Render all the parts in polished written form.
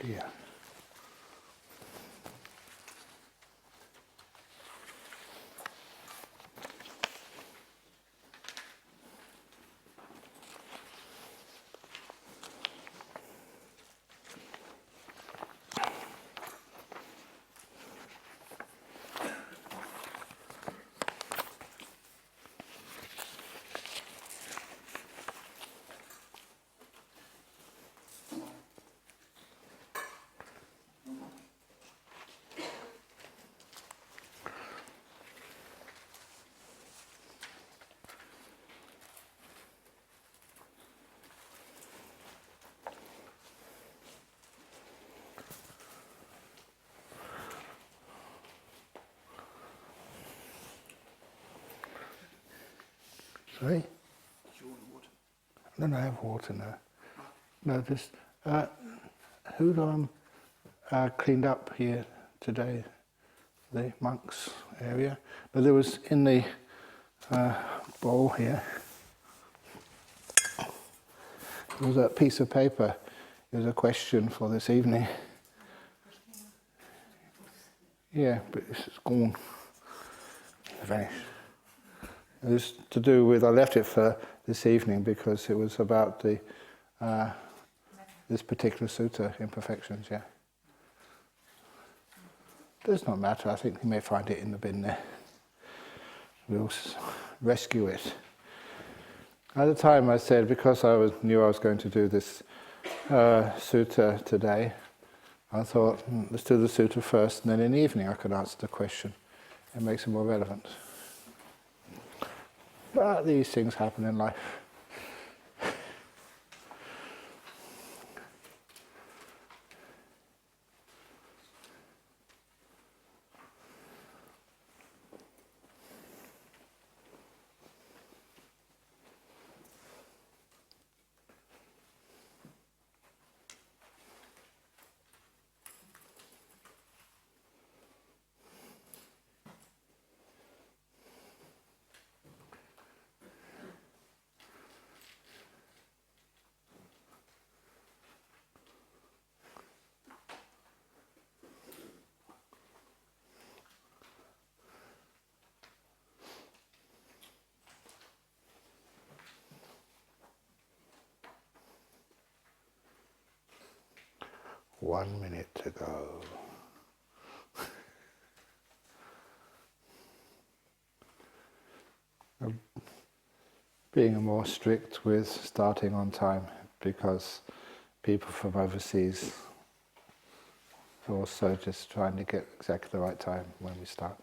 dear. Sorry? No, I have water now. No, just who cleaned up here today? The monks area. But there was in the bowl here. There was a piece of paper. There was a question for this evening. Yeah, but it's gone. It's vanished. It was to do with, I left it for this evening because it was about the this particular sutta, imperfections, yeah. Does not matter, I think you may find it in the bin there. We'll rescue it. At the time I said, because knew I was going to do this sutta today, I thought, let's do the sutta first, and then in the evening I could answer the question. It makes it more relevant. But these things happen in life. One minute to go. Being more strict with starting on time because people from overseas are also just trying to get exactly the right time when we start.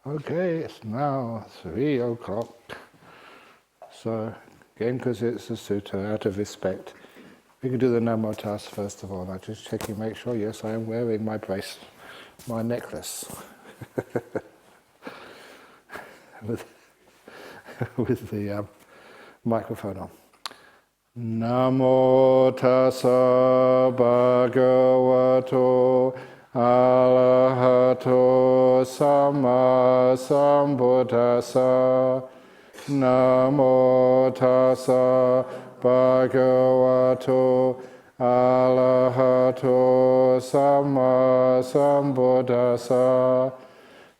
Okay, it's now 3 o'clock. So, again, because it's a sutta, out of respect, we can do the Namo task first of all. I'm just checking, make sure, yes, I am wearing my my necklace. with the microphone on. Namo tassa bhagavato arahato samma sambuddhassa. Namo tassa bhagavato arahato samma sambuddhassa.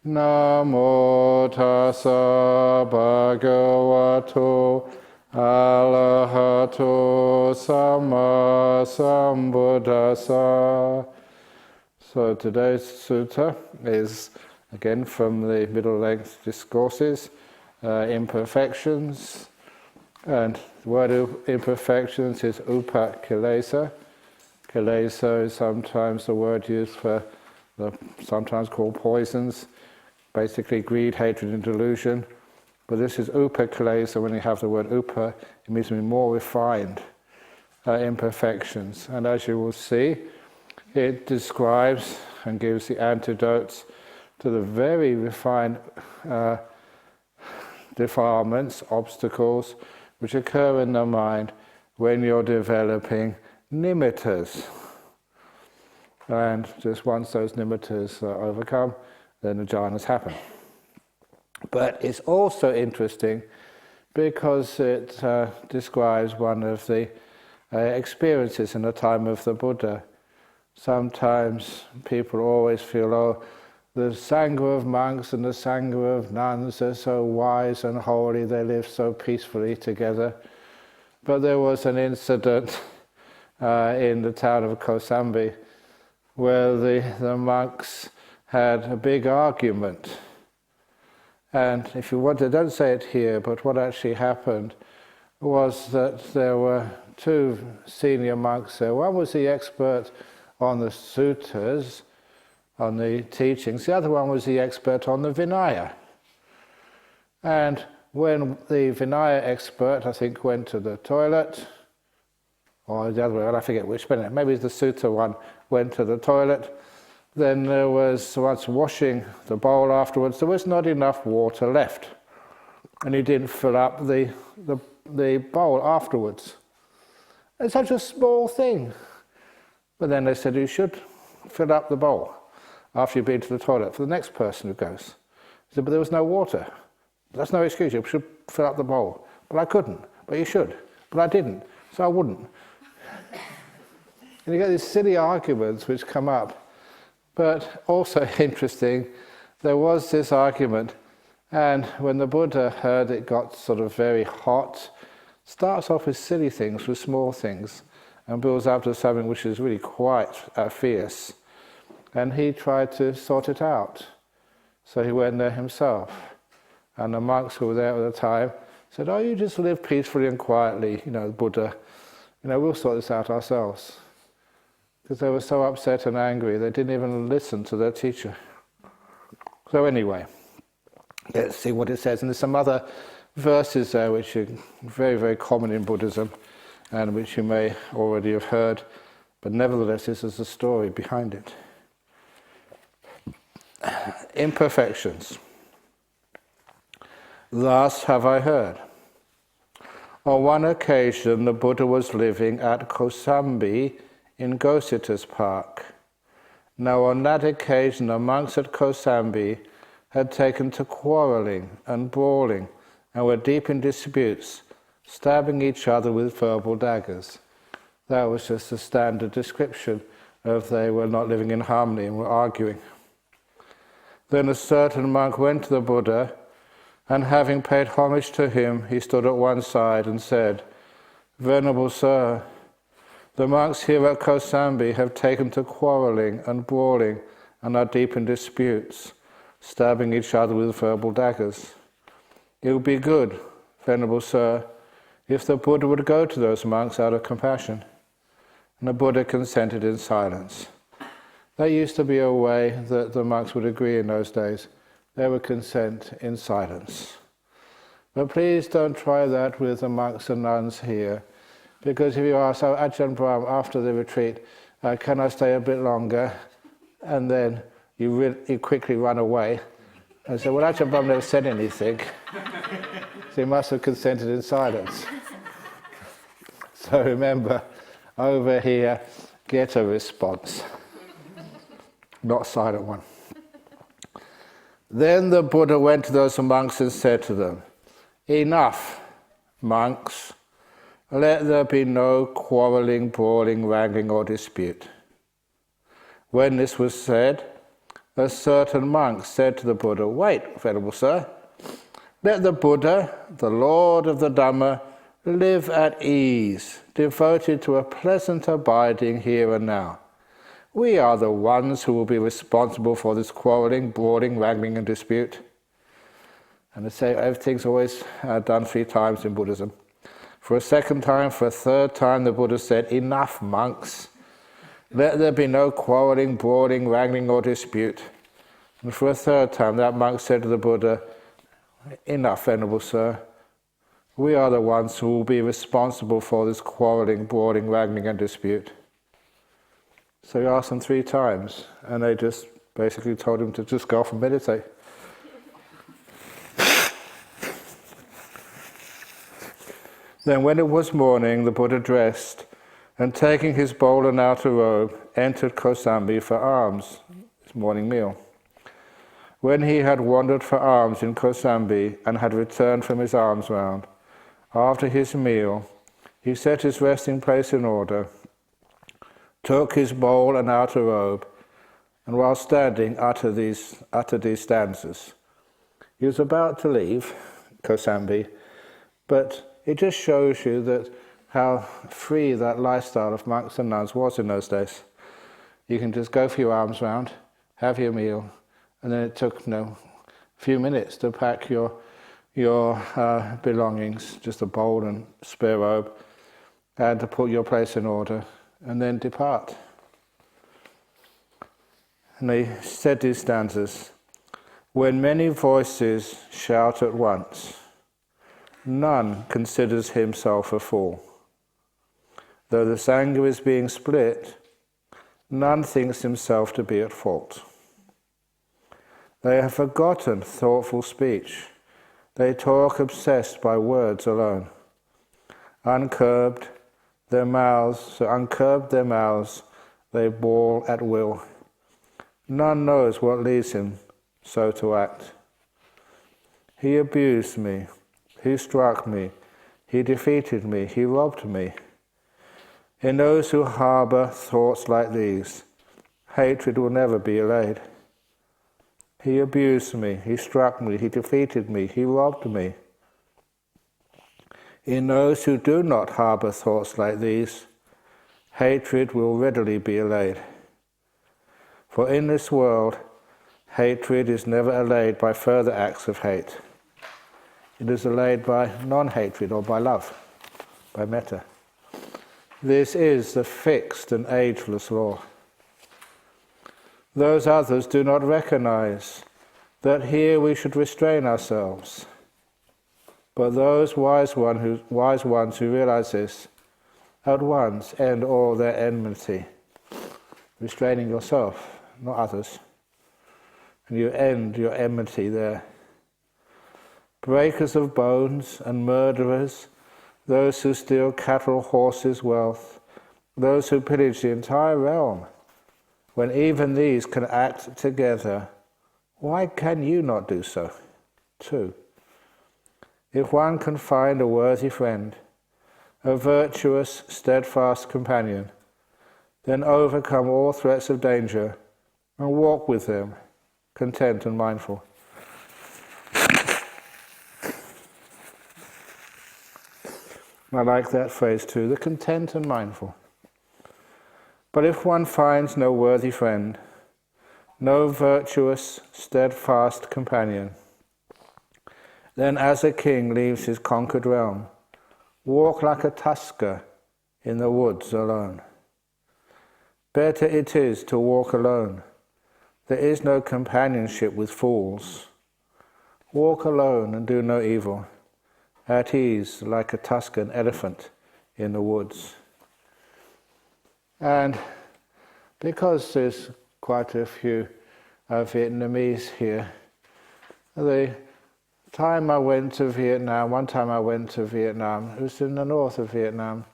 Namo tassa bhagavato arahato samma sambuddhassa. So today's sutta is again from the middle length discourses, imperfections, and the word imperfections is Upakilesa. Kilesa is sometimes the word used for sometimes called poisons, basically greed, hatred and delusion. But this is Upakilesa. When you have the word upa, it means to be more refined imperfections. And as you will see, it describes and gives the antidotes to the very refined defilements, obstacles, which occur in the mind when you're developing nimittas. And just once those nimittas are overcome, then the jhanas happen. But it's also interesting because it describes one of the experiences in the time of the Buddha. Sometimes people always feel, oh, the Sangha of monks and the Sangha of nuns are so wise and holy, they live so peacefully together. But there was an incident in the town of Kosambi where the monks had a big argument. And if you want to, don't say it here, but what actually happened was that there were two senior monks there. One was the expert on the suttas, on the teachings. The other one was the expert on the Vinaya. And when the Vinaya expert, I think, went to the toilet, or the other way, I forget which, but maybe the Sutta one went to the toilet, then there was, once washing the bowl afterwards, there was not enough water left. And he didn't fill up the bowl afterwards. It's such a small thing. But then they said, you should fill up the bowl after you've been to the toilet for the next person who goes. He said, but there was no water. That's no excuse, you should fill up the bowl. But I couldn't, but you should. But I didn't, so I wouldn't. And you get these silly arguments which come up. But also interesting, there was this argument, and when the Buddha heard it got sort of very hot, starts off with silly things, with small things, and builds up to something which is really quite fierce. And he tried to sort it out. So he went there himself. And the monks who were there at the time said, oh, you just live peacefully and quietly, Buddha, we'll sort this out ourselves. Because they were so upset and angry, they didn't even listen to their teacher. So anyway, let's see what it says. And there's some other verses there which are very, very common in Buddhism and which you may already have heard, but nevertheless this is the story behind it. Imperfections. Thus have I heard. On one occasion the Buddha was living at Kosambi in Gosita's park. Now on that occasion the monks at Kosambi had taken to quarrelling and brawling and were deep in disputes, stabbing each other with verbal daggers. That was just a standard description of they were not living in harmony and were arguing. Then a certain monk went to the Buddha, and having paid homage to him, he stood at one side and said, Venerable Sir, the monks here at Kosambi have taken to quarrelling and brawling and are deep in disputes, stabbing each other with verbal daggers. It would be good, Venerable Sir, if the Buddha would go to those monks out of compassion. And the Buddha consented in silence. That used to be a way that the monks would agree in those days. They would consent in silence. But please don't try that with the monks and nuns here, because if you ask, oh, Ajahn Brahm, after the retreat, can I stay a bit longer? And then you quickly run away and say, well, Ajahn Brahm never said anything, so he must have consented in silence. So remember, over here, get a response, not a silent one. Then the Buddha went to those monks and said to them, Enough, monks. Let there be no quarrelling, brawling, wrangling or dispute. When this was said, a certain monk said to the Buddha, Wait, Venerable Sir, let the Buddha, the Lord of the Dhamma, live at ease, devoted to a pleasant abiding here and now. We are the ones who will be responsible for this quarrelling, brawling, wrangling and dispute. And they say everything's always done 3 times in Buddhism. For a second time, for a third time, the Buddha said, Enough, monks. Let there be no quarrelling, brawling, wrangling or dispute. And for a third time that monk said to the Buddha, enough, Venerable Sir. We are the ones who will be responsible for this quarrelling, brawling, wrangling and dispute. So he asked them 3 times, and they just basically told him to just go off and meditate. Then when it was morning, the Buddha dressed, and taking his bowl and outer robe, entered Kosambi for alms, his morning meal. When he had wandered for alms in Kosambi and had returned from his alms round, after his meal, he set his resting place in order, took his bowl and outer robe, and while standing uttered these stanzas. He was about to leave Kosambi, but it just shows you that how free that lifestyle of monks and nuns was in those days. You can just go for your alms round, have your meal, and then it took a few minutes to pack your belongings, just a bowl and spare robe, and to put your place in order, and then depart. And they said these stanzas, when many voices shout at once, none considers himself a fool. Though the Sangha is being split, none thinks himself to be at fault. They have forgotten thoughtful speech. They talk obsessed by words alone. Uncurbed their mouths, they bawl at will. None knows what leads him so to act. He abused me, he struck me, he defeated me, he robbed me. In those who harbour thoughts like these, hatred will never be allayed. He abused me, he struck me, he defeated me, he robbed me. In those who do not harbour thoughts like these, hatred will readily be allayed. For in this world, hatred is never allayed by further acts of hate. It is allayed by non-hatred or by love, by metta. This is the fixed and ageless law. Those others do not recognize that here we should restrain ourselves. But those wise ones who realize this at once end all their enmity, restraining yourself, not others. And you end your enmity there. Breakers of bones and murderers, those who steal cattle, horses, wealth, those who pillage the entire realm, when even these can act together, why can you not do so, too? If one can find a worthy friend, a virtuous, steadfast companion, then overcome all threats of danger and walk with them, content and mindful. I like that phrase too, the content and mindful. But if one finds no worthy friend, no virtuous, steadfast companion, then as a king leaves his conquered realm, walk like a tusker in the woods alone. Better it is to walk alone. There is no companionship with fools. Walk alone and do no evil, at ease like a Tuscan elephant in the woods. And because there's quite a few Vietnamese here, the time I went to Vietnam, one time I went to Vietnam, it was in the north of Vietnam,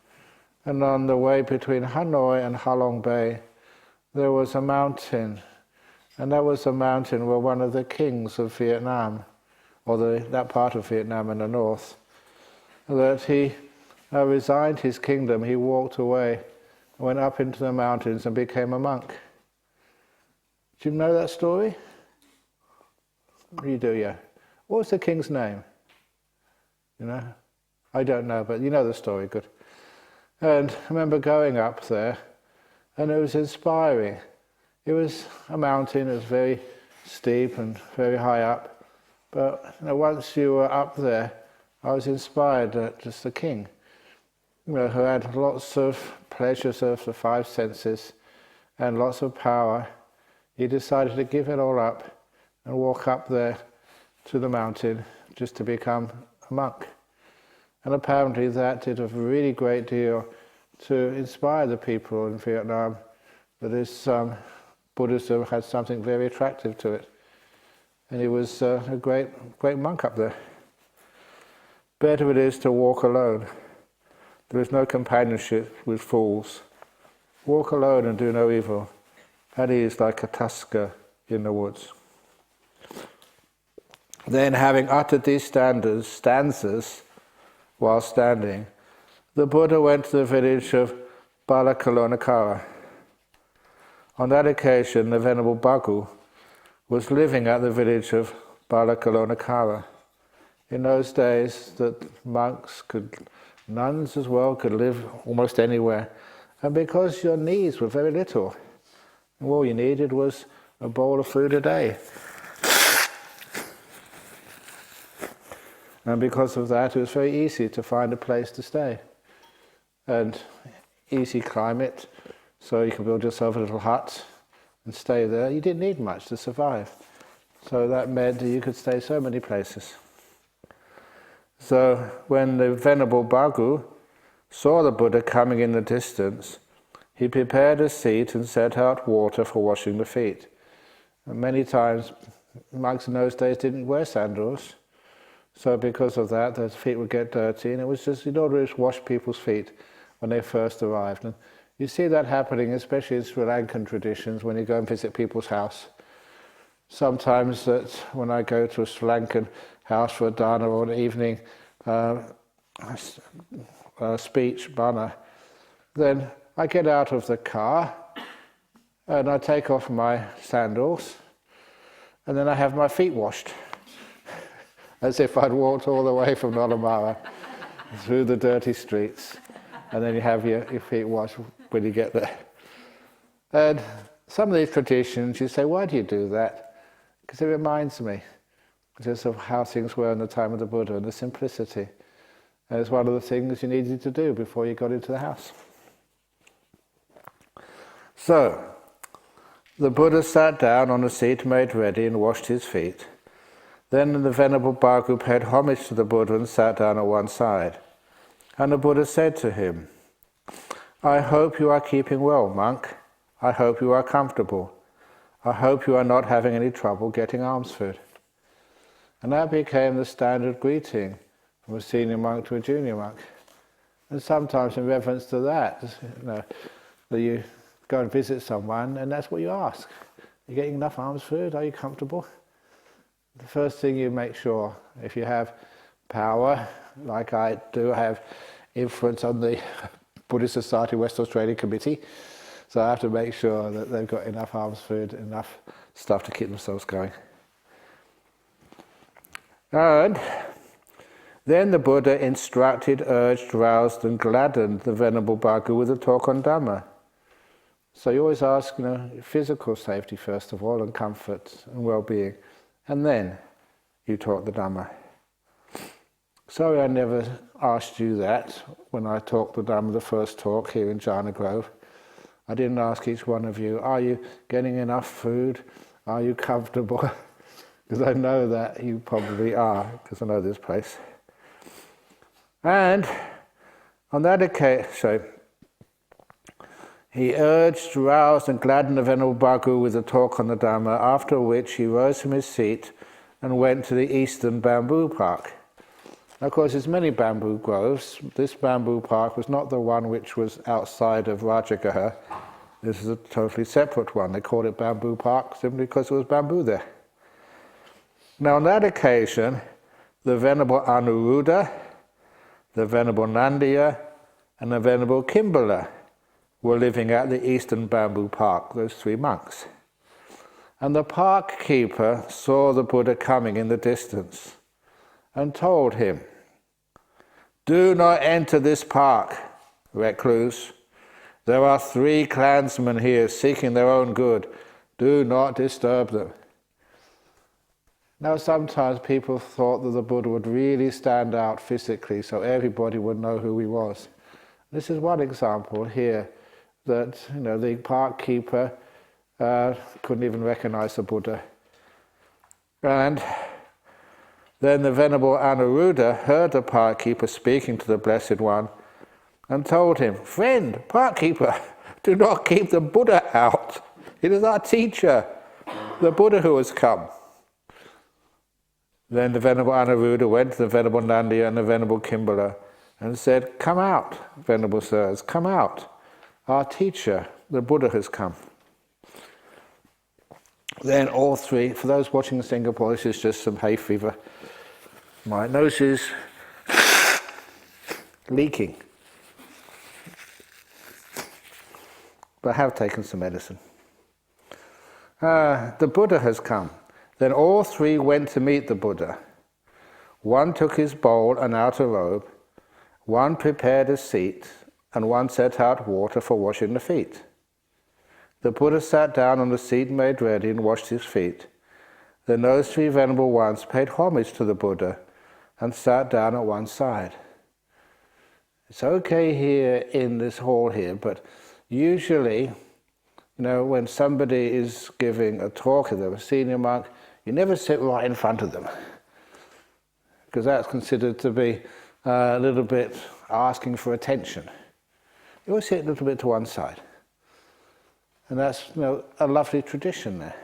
and on the way between Hanoi and Ha Long Bay, there was a mountain, and that was the mountain where one of the kings of Vietnam, or that part of Vietnam in the north, that he resigned his kingdom, he walked away, went up into the mountains and became a monk. Do you know that story? You do, yeah. What was the king's name? You know? I don't know, but you know the story, good. And I remember going up there, and it was inspiring. It was a mountain, it was very steep and very high up, but once you were up there, I was inspired that just the king, who had lots of pleasures of the 5 senses, and lots of power, he decided to give it all up and walk up there to the mountain just to become a monk. And apparently that did a really great deal to inspire the people in Vietnam, that this Buddhism had something very attractive to it. And he was a great monk up there. Better it is to walk alone. There is no companionship with fools. Walk alone and do no evil. That is like a tusker in the woods. Then, having uttered these stanzas while standing, the Buddha went to the village of Balakalonakara. On that occasion, the Venerable Bhagu was living at the village of Balakalonakara. In those days, that nuns as well, could live almost anywhere. And because your needs were very little, all you needed was a bowl of food a day. And because of that, it was very easy to find a place to stay. And easy climate, so you could build yourself a little hut and stay there. You didn't need much to survive. So that meant that you could stay so many places. So when the Venerable Bhagu saw the Buddha coming in the distance, he prepared a seat and set out water for washing the feet. And many times, monks in those days didn't wear sandals, so because of that, their feet would get dirty, and it was just in order to wash people's feet when they first arrived. And you see that happening, especially in Sri Lankan traditions, when you go and visit people's house. Sometimes that when I go to a Sri Lankan house for a dana or an evening speech, bana, then I get out of the car and I take off my sandals and then I have my feet washed as if I'd walked all the way from Nolamara through the dirty streets, and then you have your feet washed when you get there. And some of these traditions, you say, why do you do that? Because it reminds me just of how things were in the time of the Buddha and the simplicity. And it's one of the things you needed to do before you got into the house. So, the Buddha sat down on a seat made ready and washed his feet. Then the Venerable Bhagu paid homage to the Buddha and sat down at one side. And the Buddha said to him, I hope you are keeping well, monk. I hope you are comfortable. I hope you are not having any trouble getting alms food. And that became the standard greeting from a senior monk to a junior monk. And sometimes in reference to that, that you go and visit someone and that's what you ask. Are you getting enough alms food? Are you comfortable? The first thing you make sure, if you have power, like I do have influence on the Buddhist Society West Australia Committee, so I have to make sure that they've got enough alms food, enough stuff to keep themselves going. And then the Buddha instructed, urged, roused and gladdened the Venerable Bhagu with a talk on Dhamma. So you always ask, physical safety first of all, and comfort and well-being. And then you taught the Dhamma. Sorry I never asked you that when I taught the Dhamma, the first talk here in Jhana Grove. I didn't ask each one of you, are you getting enough food? Are you comfortable? Because I know that you probably are, because I know this place. And on that occasion, he urged, roused and gladdened the Venerable Bhagu with a talk on the Dhamma, after which he rose from his seat and went to the eastern bamboo park. Now, of course, there's many bamboo groves. This bamboo park was not the one which was outside of Rajagaha. This is a totally separate one. They called it Bamboo Park simply because there was bamboo there. Now, on that occasion, the Venerable Anuruddha, the Venerable Nandiya, and the Venerable Kimbala were living at the eastern bamboo park, those three monks. And the park keeper saw the Buddha coming in the distance and told him, do not enter this park, recluse. There are 3 clansmen here seeking their own good. Do not disturb them. Now sometimes people thought that the Buddha would really stand out physically so everybody would know who he was. This is one example here, that the park keeper couldn't even recognize the Buddha. And then the Venerable Anuruddha heard the park keeper speaking to the Blessed One and told him, "Friend, park keeper, do not keep the Buddha out. It is our teacher, the Buddha who has come." Then the Venerable Anuruddha went to the Venerable Nandiya and the Venerable Kimbala and said, "Come out, Venerable Sirs, come out. Our teacher, the Buddha, has come." Then all three, for those watching in Singapore, this is just some hay fever. My nose is leaking. But I have taken some medicine. The Buddha has come. Then all three went to meet the Buddha. One took his bowl and outer robe, one prepared a seat, and one set out water for washing the feet. The Buddha sat down on the seat made ready and washed his feet. Then those three Venerable Ones paid homage to the Buddha and sat down at one side. It's okay here in this hall here, but usually, when somebody is giving a talk, if they're a senior monk, you never sit right in front of them, because that's considered to be a little bit asking for attention. You always sit a little bit to one side. And that's a lovely tradition there.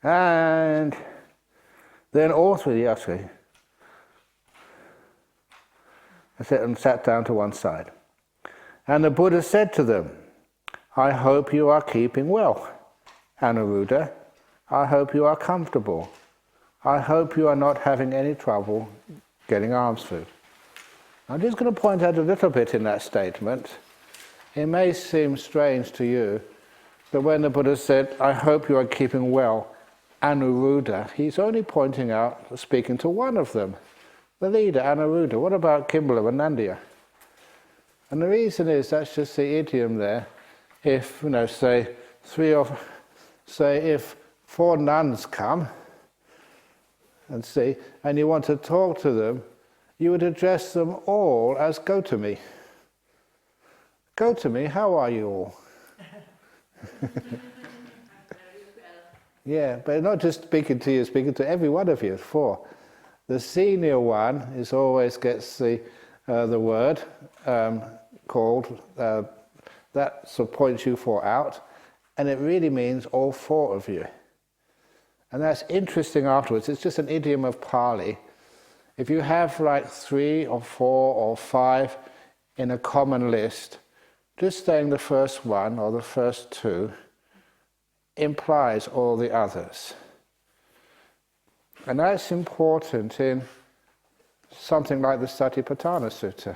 And then all three, and sat down to one side. And the Buddha said to them, "I hope you are keeping well, Anuruddha. I hope you are comfortable. I hope you are not having any trouble getting alms food." I'm just going to point out a little bit in that statement. It may seem strange to you that when the Buddha said, "I hope you are keeping well, Anuruddha," he's only pointing out, speaking to one of them, the leader, Anuruddha. What about Kimbala and Nandiya? And the reason is that's just the idiom there. If, if 4 nuns come and you want to talk to them, you would address them all as "Go to me. Go to me, how are you all?" Yeah, but not just speaking to you, speaking to every one of you, 4. The senior one always gets the word called, that sort of points you 4 out, and it really means all 4 of you. And that's interesting afterwards. It's just an idiom of Pali. If you have like 3 or 4 or 5 in a common list, just saying the first one or the first 2 implies all the others. And that's important in something like the Satipatthana Sutta,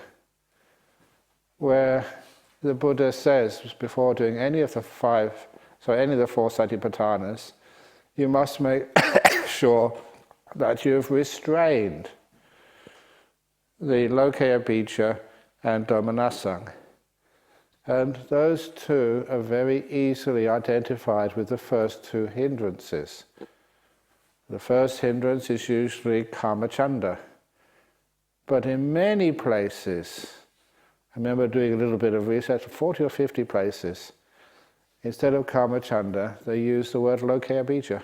where the Buddha says, before doing any of the 4 Satipatthanas, you must make sure that you've restrained the Lokaya Bija and Domanasang. And those 2 are very easily identified with the first 2 hindrances. The first hindrance is usually kamacchanda. But in many places, I remember doing a little bit of research, 40 or 50 places, instead of kamacchanda, they use the word lokaya bija,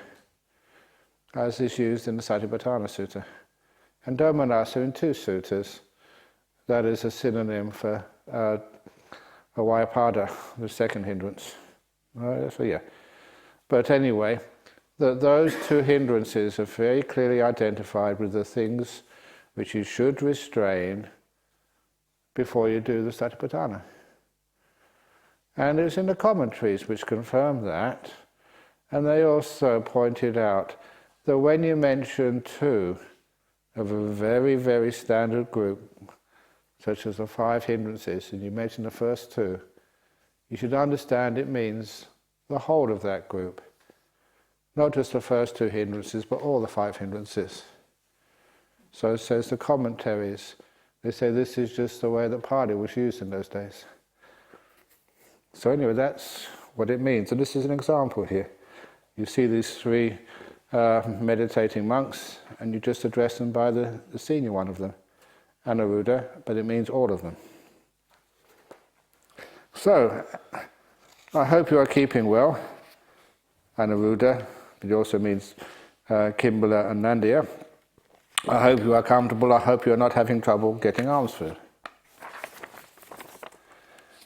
as is used in the Satipatthana Sutta. And domanassa in 2 suttas, that is a synonym for Vyapada, the second hindrance. But anyway, those 2 hindrances are very clearly identified with the things which you should restrain before you do the Satipatthana. And it's in the commentaries which confirm that. And they also pointed out that when you mention 2 of a very, very standard group, such as the 5 hindrances, and you mention the first 2, you should understand it means the whole of that group. Not just the first 2 hindrances, but all the 5 hindrances. So it says the commentaries, they say this is just the way that Pali was used in those days. So anyway, that's what it means. And this is an example here. You see these 3 meditating monks, and you just address them by the senior one of them, Anuruddha, but it means all of them. So, I hope you are keeping well, Anuruddha. It also means Kimbala and Nandia. I hope you are comfortable. I hope you are not having trouble getting alms food.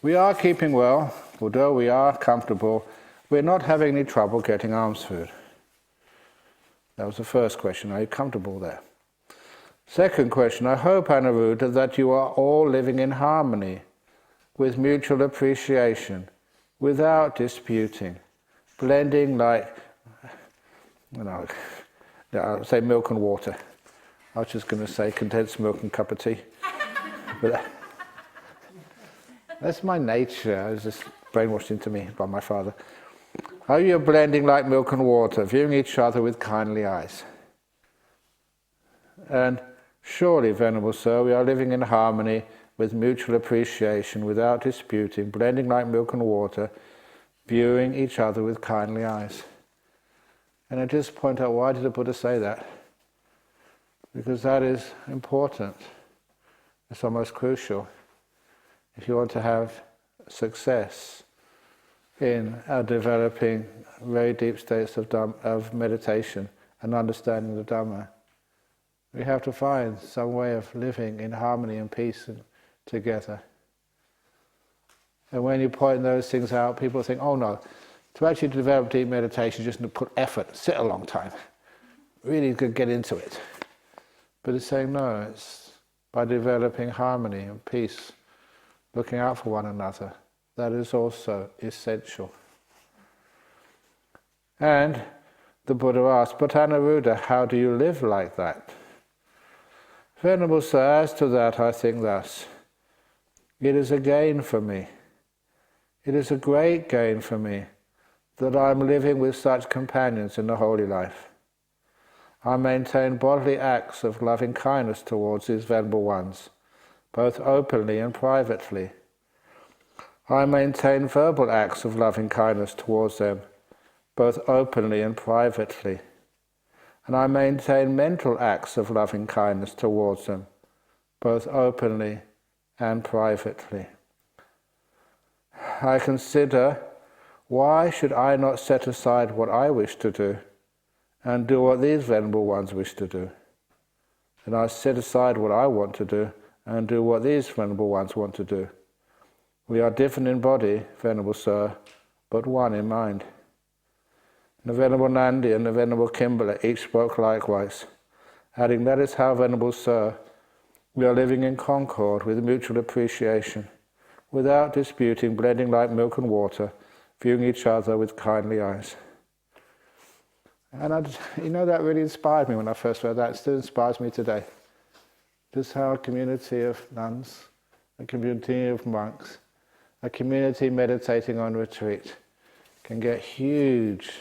We are keeping well, although we are comfortable. We're not having any trouble getting alms food. That was the first question. Are you comfortable there? Second question, I hope, Anuruddha, that you are all living in harmony, with mutual appreciation, without disputing, blending like, I'll say milk and water. I was just going to say condensed milk and cup of tea. But that's my nature. I was just brainwashed into me by my father. Are you blending like milk and water, viewing each other with kindly eyes? And surely, Venerable Sir, we are living in harmony with mutual appreciation, without disputing, blending like milk and water, viewing each other with kindly eyes. And I just point out, why did the Buddha say that? Because that is important. It's almost crucial. If you want to have success in developing very deep states of meditation and understanding the Dhamma, we have to find some way of living in harmony and peace and together. And when you point those things out, people think, oh no, to actually develop deep meditation, you just need to put effort, sit a long time, really could get into it. But it's saying no, it's by developing harmony and peace, looking out for one another, that is also essential. And the Buddha asked, but Anuruddha, how do you live like that? Venerable Sir, as to that I think thus, it is a gain for me, it is a great gain for me, that I am living with such companions in the holy life. I maintain bodily acts of loving kindness towards these venerable ones, both openly and privately. I maintain verbal acts of loving kindness towards them, both openly and privately. And I maintain mental acts of loving kindness towards them, both openly and privately. I consider, why should I not set aside what I wish to do and do what these venerable ones wish to do? And I set aside what I want to do and do what these venerable ones want to do. We are different in body, Venerable Sir, but one in mind. The Venerable Nandi and the Venerable Kimbala each spoke likewise, adding, that is how, Venerable Sir, we are living in concord with mutual appreciation, without disputing, blending like milk and water, viewing each other with kindly eyes. And that really inspired me when I first read that. It still inspires me today. Just how a community of nuns, a community of monks, a community meditating on retreat can get huge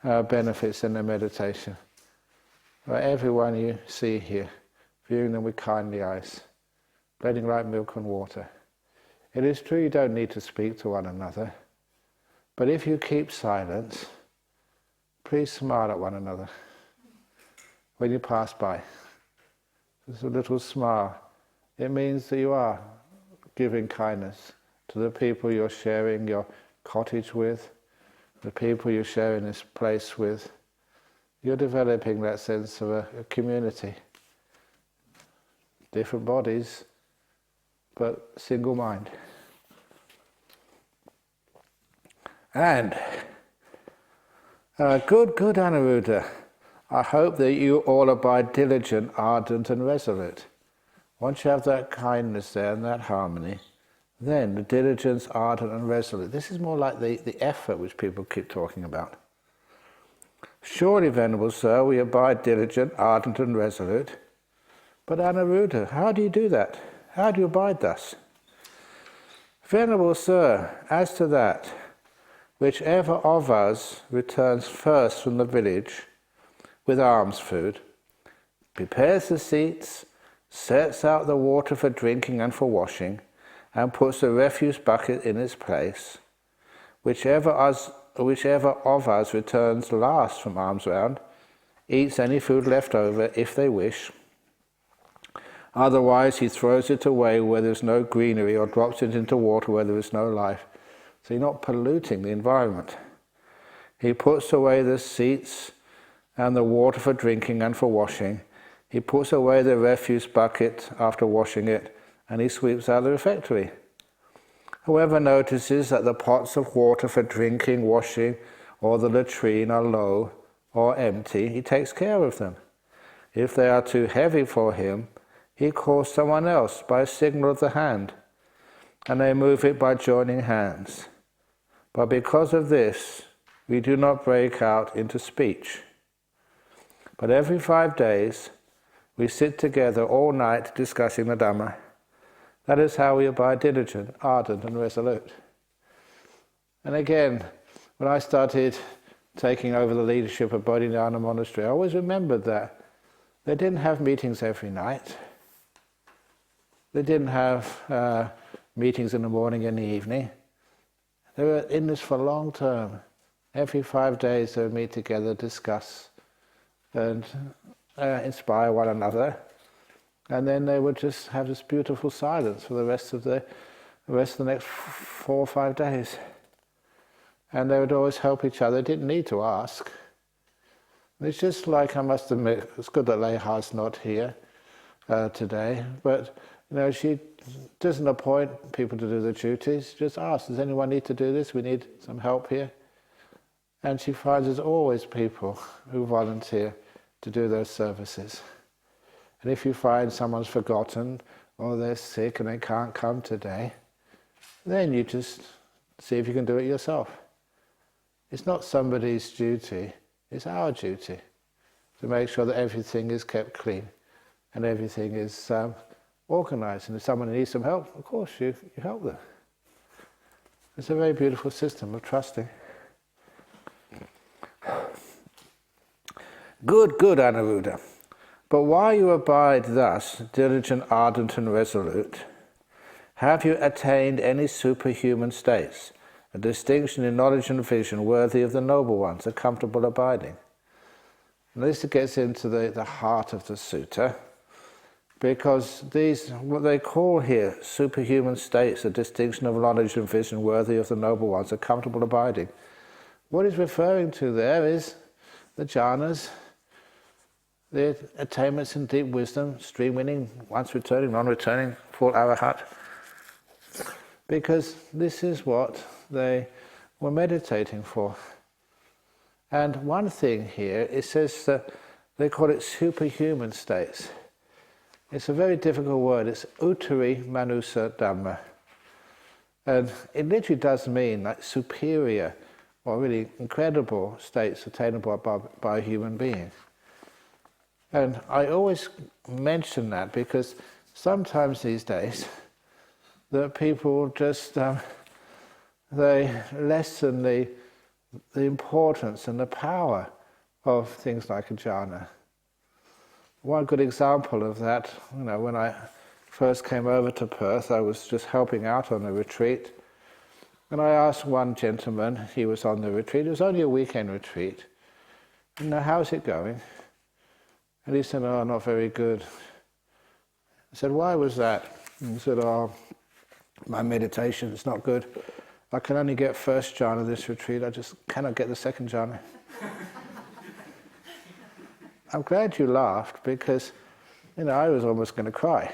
benefits in their meditation. Right, everyone you see here, viewing them with kindly eyes, blending like milk and water. It is true you don't need to speak to one another, but if you keep silence, please smile at one another when you pass by. Just a little smile. It means that you are giving kindness to the people you're sharing your cottage with, the people you're sharing this place with. You're developing that sense of a community. Different bodies, but single mind. And good Anuruddha, I hope that you all abide diligent, ardent and resolute. Once you have that kindness there and that harmony, then the diligence, ardent and resolute. This is more like the effort which people keep talking about. Surely, Venerable Sir, we abide diligent, ardent and resolute. But Anuruddha, how do you do that? How do you abide thus? Venerable Sir, as to that, whichever of us returns first from the village with alms food, prepares the seats, sets out the water for drinking and for washing, and puts the refuse bucket in its place, whichever of us returns last from alms round, eats any food left over if they wish, Otherwise, he throws it away where there's no greenery or drops it into water where there is no life. So you're not polluting the environment. He puts away the seats and the water for drinking and for washing. He puts away the refuse bucket after washing it, and he sweeps out the refectory. Whoever notices that the pots of water for drinking, washing, or the latrine are low or empty, he takes care of them. If they are too heavy for him, he calls someone else by a signal of the hand, and they move it by joining hands. But because of this, we do not break out into speech. But every 5 days, we sit together all night discussing the Dhamma. That is how we abide diligent, ardent and resolute. And again, when I started taking over the leadership of Bodhinyana Monastery, I always remembered that they didn't have meetings every night. They didn't have meetings in the morning and the evening. They were in this for long term. Every 5 days they would meet together, discuss and inspire one another. And then they would just have this beautiful silence for the rest of the next 4 or 5 days. And they would always help each other. They didn't need to ask. It's just like, I must admit, it's good that Leha's not here today, but she doesn't appoint people to do the duties. She just asks, does anyone need to do this? We need some help here. And she finds there's always people who volunteer to do those services. And if you find someone's forgotten or they're sick and they can't come today, then you just see if you can do it yourself. It's not somebody's duty, it's our duty to make sure that everything is kept clean and everything is organized. And if someone needs some help, of course you help them. It's a very beautiful system of trusting. Good, Anuruddha. But while you abide thus, diligent, ardent and resolute, have you attained any superhuman states, a distinction in knowledge and vision worthy of the noble ones, a comfortable abiding? And this gets into the heart of the sutta, because these, what they call here, superhuman states, a distinction of knowledge and vision worthy of the noble ones, a comfortable abiding. What he's referring to there is the jhanas, the attainments in deep wisdom, stream winning, once returning, non-returning, full arahat. Because this is what they were meditating for. And one thing here, it says that they call it superhuman states. It's a very difficult word. It's uttari manusa dhamma. And it literally does mean like superior or really incredible states attainable by a human being. And I always mention that because sometimes these days the people just they lessen the importance and the power of things like a jhana. One good example of that, when I first came over to Perth, I was just helping out on a retreat, and I asked one gentleman, he was on the retreat, it was only a weekend retreat, how's it going? And he said, oh, not very good. I said, why was that? And he said, oh, my meditation is not good. I can only get first jhana this retreat, I just cannot get the second jhana. I'm glad you laughed because, I was almost going to cry.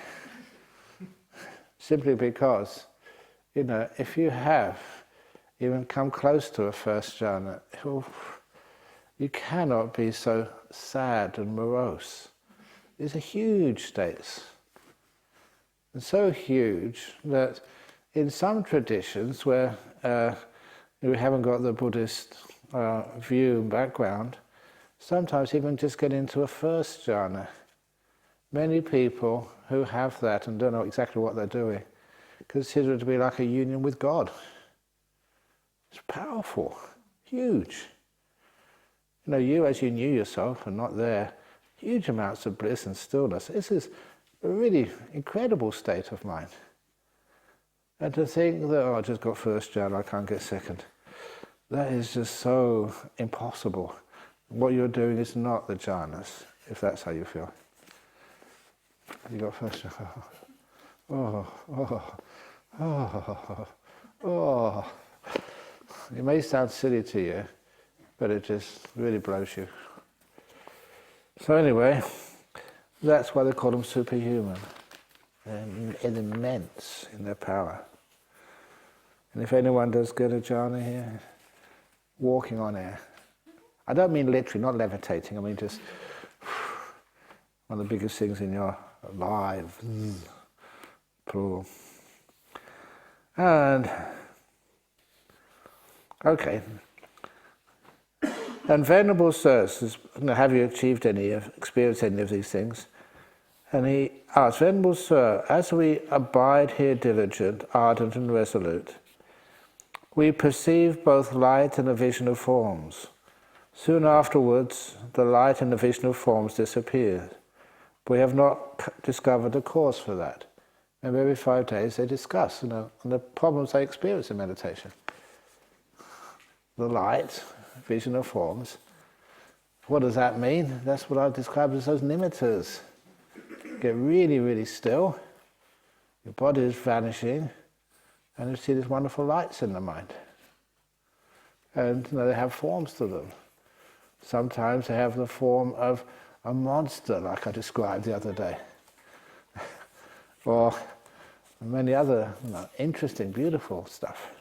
Simply because, if you have even come close to a first jhana, you cannot be so sad and morose. These are huge states. And so huge that in some traditions where we haven't got the Buddhist view and background, sometimes even just get into a first jhana. Many people who have that and don't know exactly what they're doing consider it to be like a union with God. It's powerful, huge. You as you knew yourself and not there, huge amounts of bliss and stillness. This is a really incredible state of mind. And to think that, I just got first jhana, I can't get second. That is just so impossible. What you're doing is not the jhanas, if that's how you feel. You got first. Oh, oh, oh, oh. It may sound silly to you, but it just really blows you. So anyway, that's why they call them superhuman. They're immense in their power. And if anyone does get a jhana here, walking on air. I don't mean literally, not levitating, I mean just one of the biggest things in your life. Plural. And, okay. And Venerable Sir says, have you achieved any, experienced any of these things? And he asks, Venerable Sir, as we abide here diligent, ardent and resolute, we perceive both light and a vision of forms. Soon afterwards, the light and the vision of forms disappeared. We have not discovered a cause for that. And every 5 days they discuss, and the problems they experience in meditation. The light, vision of forms. What does that mean? That's what I describe as those nimittas. Get really, really still. Your body is vanishing, and you see these wonderful lights in the mind. And they have forms to them. Sometimes they have the form of a monster, like I described the other day. Or many other interesting, beautiful stuff.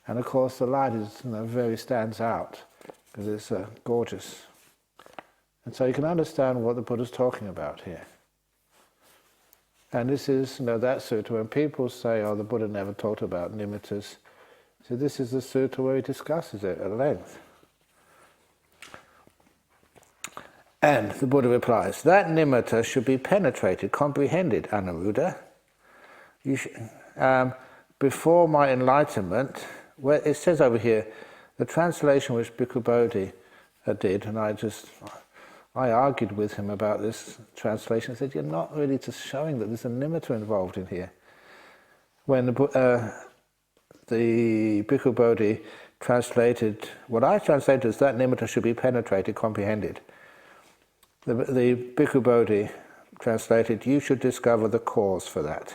And of course the light is very stands out because it's gorgeous. And so you can understand what the Buddha's talking about here. And this is that sutta. When people say, oh, the Buddha never talked about nimittas, so this is the sutta where he discusses it at length. And the Buddha replies, that nimitta should be penetrated, comprehended, Anuruddha. Before my enlightenment, where it says over here, the translation which Bhikkhu Bodhi did, and I argued with him about this translation. I said, you're not really just showing that there's a nimitta involved in here. When the Bhikkhu Bodhi translated, what I translated is that nimitta should be penetrated, comprehended. The Bhikkhu Bodhi translated, you should discover the cause for that.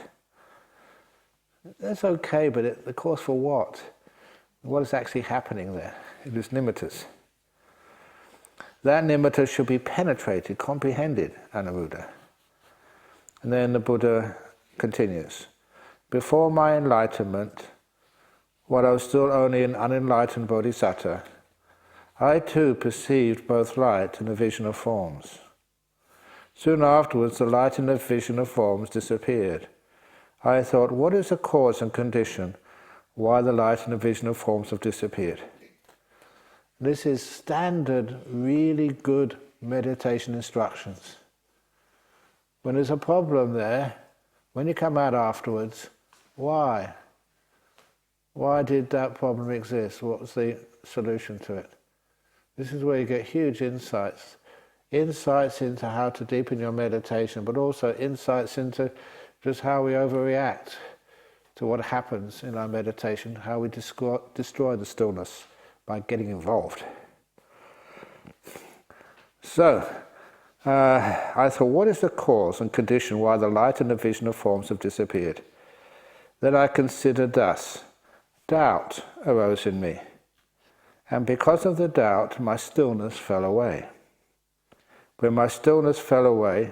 That's okay, but the cause for what? What is actually happening there? It is nimittas. That nimitta should be penetrated, comprehended, Anuruddha. And then the Buddha continues, before my enlightenment, while I was still only an unenlightened bodhisattva, I too perceived both light and a vision of forms. Soon afterwards, the light and the vision of forms disappeared. I thought, what is the cause and condition why the light and the vision of forms have disappeared? This is standard, really good meditation instructions. When there's a problem there, when you come out afterwards, why? Why did that problem exist? What was the solution to it? This is where you get huge insights. Insights into how to deepen your meditation, but also insights into just how we overreact to what happens in our meditation, how we destroy the stillness by getting involved. So, I thought, what is the cause and condition why the light and the vision of forms have disappeared? Then I considered thus, doubt arose in me, and because of the doubt, my stillness fell away. When my stillness fell away,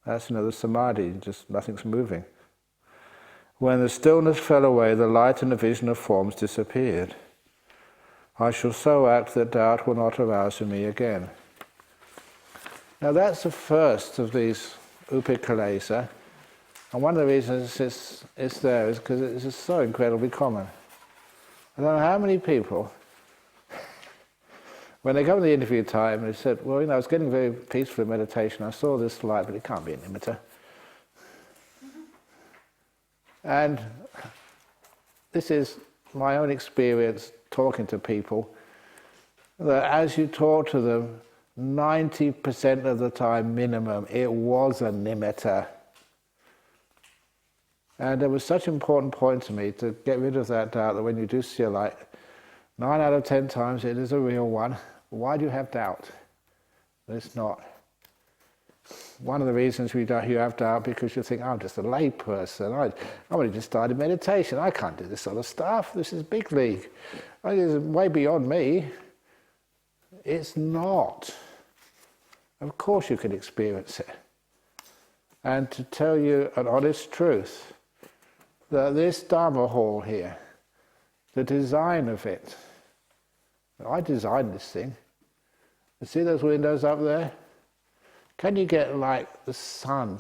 that's another samadhi, just nothing's moving. When the stillness fell away, the light and the vision of forms disappeared. I shall so act that doubt will not arouse in me again. Now that's the first of these Upakilesa, and one of the reasons it's there is because it's just so incredibly common. I don't know how many people, when they come to the interview time, they said, well, I was getting very peaceful in meditation, I saw this light, but it can't be an nimitta. And this is my own experience talking to people, that as you talk to them, 90% of the time minimum, it was a nimitta. And it was such an important point to me to get rid of that doubt that when you do see a light, 9 out of 10 times it is a real one. Why do you have doubt? It's not. One of the reasons you have doubt because you think, I'm just a lay person. I've only just started meditation. I can't do this sort of stuff. This is big league. It's way beyond me. It's not. Of course you can experience it. And to tell you an honest truth, that this Dharma hall here, the design of it, I designed this thing. You see those windows up there? Can you get like the sun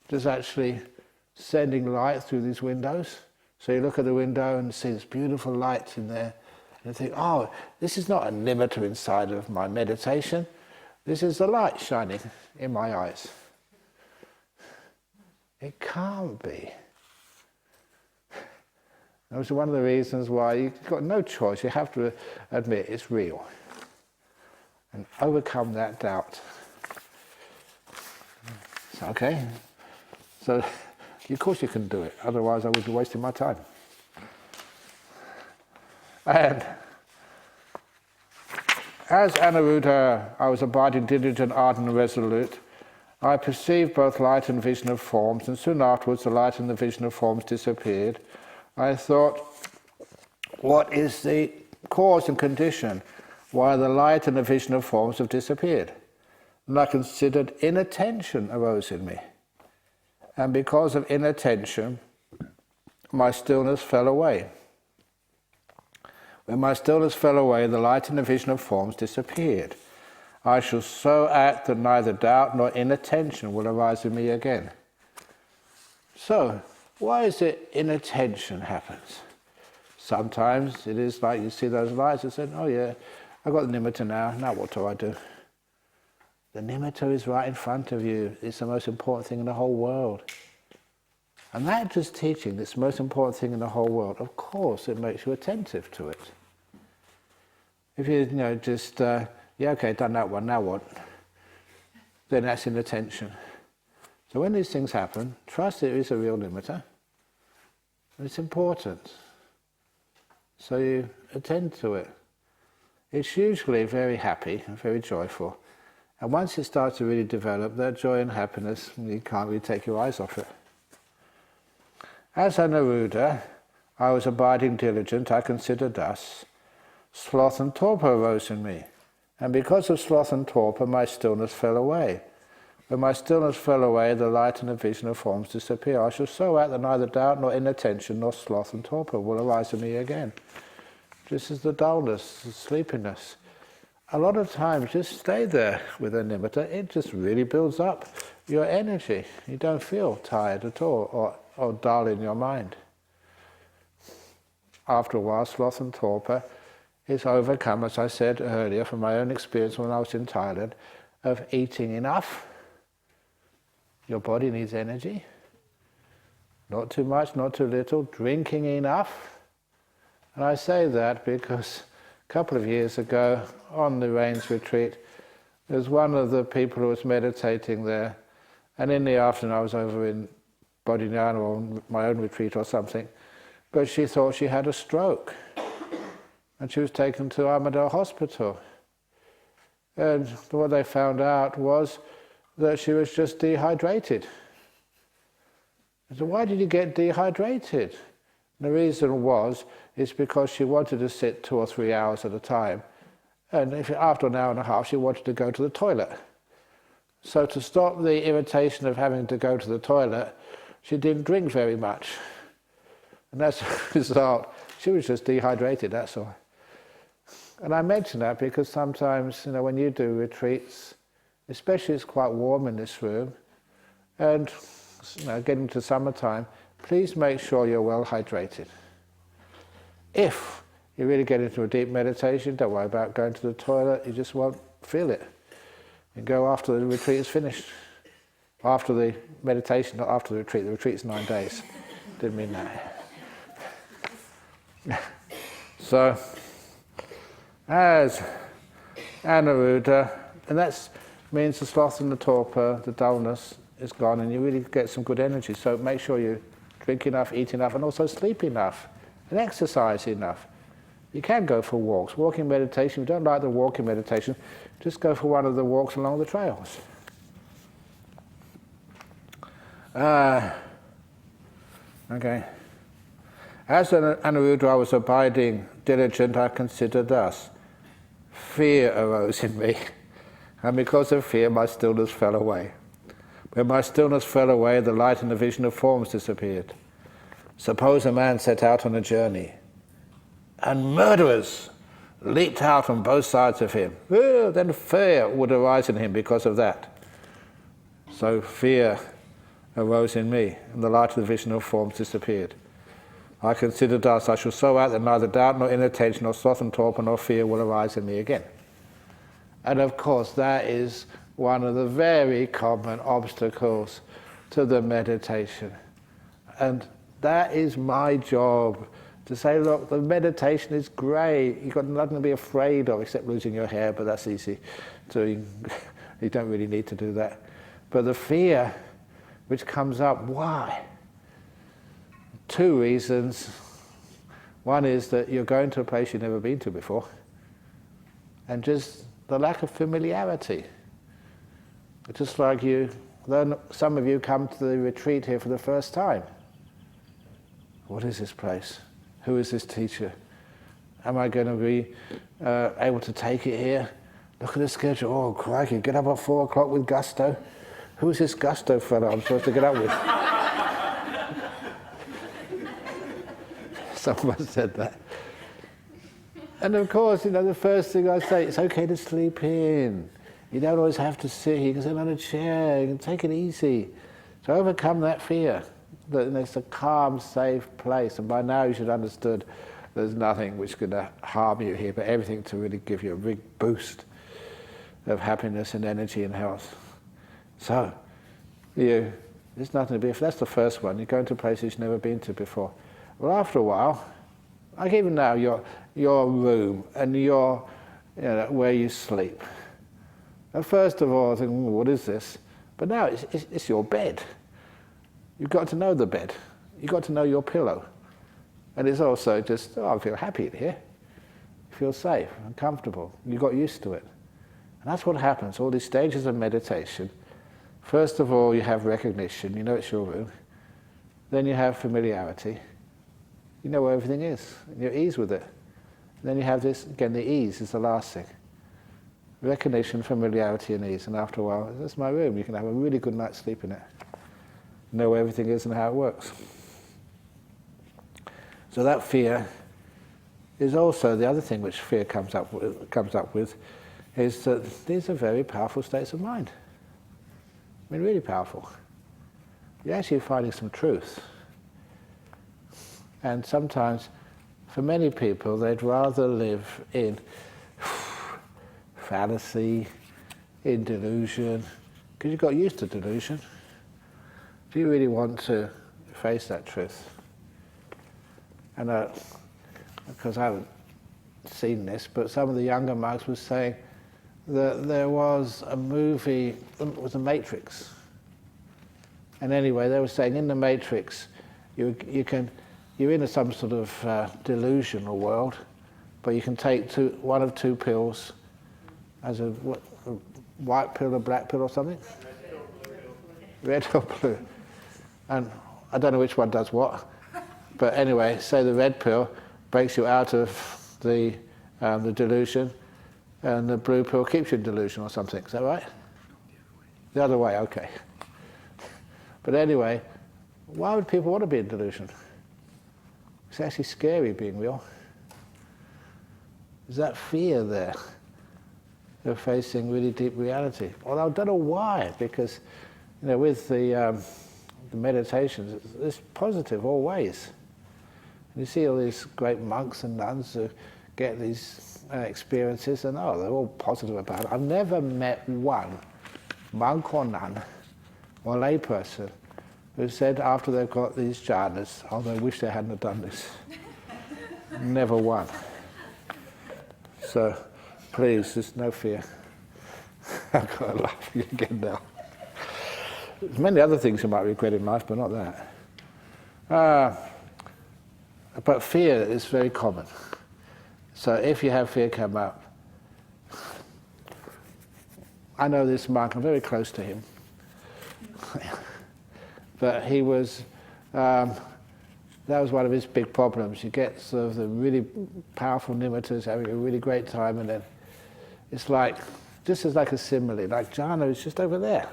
just actually sending light through these windows? So you look at the window and see this beautiful light in there and you think, oh, this is not a limiter inside of my meditation. This is the light shining in my eyes. It can't be. That was one of the reasons why you've got no choice. You have to admit it's real and overcome that doubt. Okay, so of course you can do it, otherwise I would be wasting my time. And as Anuruddha, I was abiding diligent, ardent and resolute. I perceived both light and vision of forms, and soon afterwards the light and the vision of forms disappeared. I thought, what is the cause and condition why the light and the vision of forms have disappeared? And I considered inattention arose in me. And because of inattention, my stillness fell away. When my stillness fell away, the light and the vision of forms disappeared. I shall so act that neither doubt nor inattention will arise in me again. So, why is it inattention happens? Sometimes it is like you see those lights and say, oh yeah, I've got the nimitta now what do I do? The nimitta is right in front of you. It's the most important thing in the whole world. And that just teaching, this most important thing in the whole world, of course it makes you attentive to it. If you just, yeah, okay, done that one, now what? Then that's inattention. So when these things happen, trust it is a real nimitta. It's important. So you attend to it. It's usually very happy and very joyful. And once it starts to really develop, that joy and happiness, you can't really take your eyes off it. As Anuruddha, I was abiding diligent, I considered thus. Sloth and torpor arose in me. And because of sloth and torpor, my stillness fell away. When my stillness fell away, the light and the vision of forms disappear. I shall so act that neither doubt nor inattention nor sloth and torpor will arise in me again. This is the dullness, the sleepiness. A lot of times, just stay there with a nimitta. It just really builds up your energy. You don't feel tired at all or dull in your mind. After a while, sloth and torpor is overcome, as I said earlier, from my own experience when I was in Thailand, of eating enough. Your body needs energy. Not too much, not too little. Drinking enough. And I say that because a couple of years ago, on the Rains retreat, there was one of the people who was meditating there, and in the afternoon I was over in Bodhinyana or my own retreat or something, but she thought she had a stroke, and she was taken to Armadale Hospital. And what they found out was that she was just dehydrated. I said, why did you get dehydrated? And the reason is because she wanted to sit 2 or 3 hours at a time. And after an hour and a half, she wanted to go to the toilet. So to stop the irritation of having to go to the toilet, she didn't drink very much. And as a result, she was just dehydrated, that's all. And I mention that because sometimes, when you do retreats, especially it's quite warm in this room, and getting to summertime, please make sure you're well hydrated. If you really get into a deep meditation, don't worry about going to the toilet, you just won't feel it. You go after the retreat is finished. After the meditation, not after the retreat's 9 days. Didn't mean that. So, as Anuruddha, and that means the sloth and the torpor, the dullness is gone, and you really get some good energy. So make sure you drink enough, eat enough, and also sleep enough, and exercise enough. You can go for walks. Walking meditation, if you don't like the walking meditation, just go for one of the walks along the trails. Okay. As an Rudra I was abiding diligent, I considered thus. Fear arose in me, and because of fear my stillness fell away. When my stillness fell away, the light and the vision of forms disappeared. Suppose a man set out on a journey, and murderers leaped out on both sides of him. Then fear would arise in him because of that. So fear arose in me, and the light of the vision of forms disappeared. I considered thus, I shall so act that neither doubt nor inattention nor sloth and torpor nor fear will arise in me again. And of course that is one of the very common obstacles to the meditation. And that is my job, to say, look, the meditation is great, you've got nothing to be afraid of except losing your hair, but that's easy. So you don't really need to do that. But the fear which comes up, why? Two reasons. One is that you're going to a place you've never been to before, and just the lack of familiarity. It's just like some of you come to the retreat here for the first time. What is this place? Who is this teacher? Am I going to be able to take it here? Look at the schedule. Oh, crikey, get up at 4 o'clock with gusto. Who's this gusto fellow I'm supposed to get up with? Someone said that. And of course, the first thing I say, it's okay to sleep in. You don't always have to sit. You can sit on a chair. You can take it easy. To overcome that fear, that it's a calm, safe place. And by now you should have understood there's nothing which could harm you here, but everything to really give you a big boost of happiness and energy and health. So, there's nothing to be afraid. That's the first one. You're going to places you've never been to before. Well, after a while, like even now, your room and where you sleep. And first of all, I think, what is this? But now it's your bed. You've got to know the bed. You've got to know your pillow. And it's also just, I feel happy in here. You feel safe and comfortable. You got used to it. And that's what happens, all these stages of meditation. First of all, you have recognition. You know it's your room. Then you have familiarity. You know where everything is, and you're at ease with it. And then you have this, again, the ease is the last thing. Recognition, familiarity, and ease. And after a while, that's my room. You can have a really good night's sleep in it. Know where everything is and how it works. So that fear is also the other thing which fear comes up with, is that these are very powerful states of mind. I mean, really powerful. You're actually finding some truth. And sometimes, for many people, they'd rather live in fallacy, in delusion, because you've got used to delusion. Do you really want to face that truth? And because I haven't seen this, but some of the younger monks were saying that there was a movie, it was The Matrix. And anyway, they were saying in The Matrix, you're in some sort of delusional world, but you can take one of two pills, as a white pill, a black pill or something? Red or blue. And I don't know which one does what, but anyway, say the red pill breaks you out of the delusion, and the blue pill keeps you in delusion or something. Is that right? The other way, okay. But anyway, why would people want to be in delusion? It's actually scary being real. There's that fear there of facing really deep reality. Although I don't know why, because with the meditations, it's positive always. And you see all these great monks and nuns who get these experiences, and they're all positive about it. I've never met one monk or nun or layperson who said after they've got these jhanas, they wish they hadn't have done this. Never one. So, please, there's no fear. I've got to laugh again now. There's many other things you might regret in life, but not that. But fear is very common. So if you have fear come up, I know this monk, I'm very close to him. but he was, that was one of his big problems. You get sort of the really powerful nimittas having a really great time, and then it's like, just as like a simile, like jhana is just over there.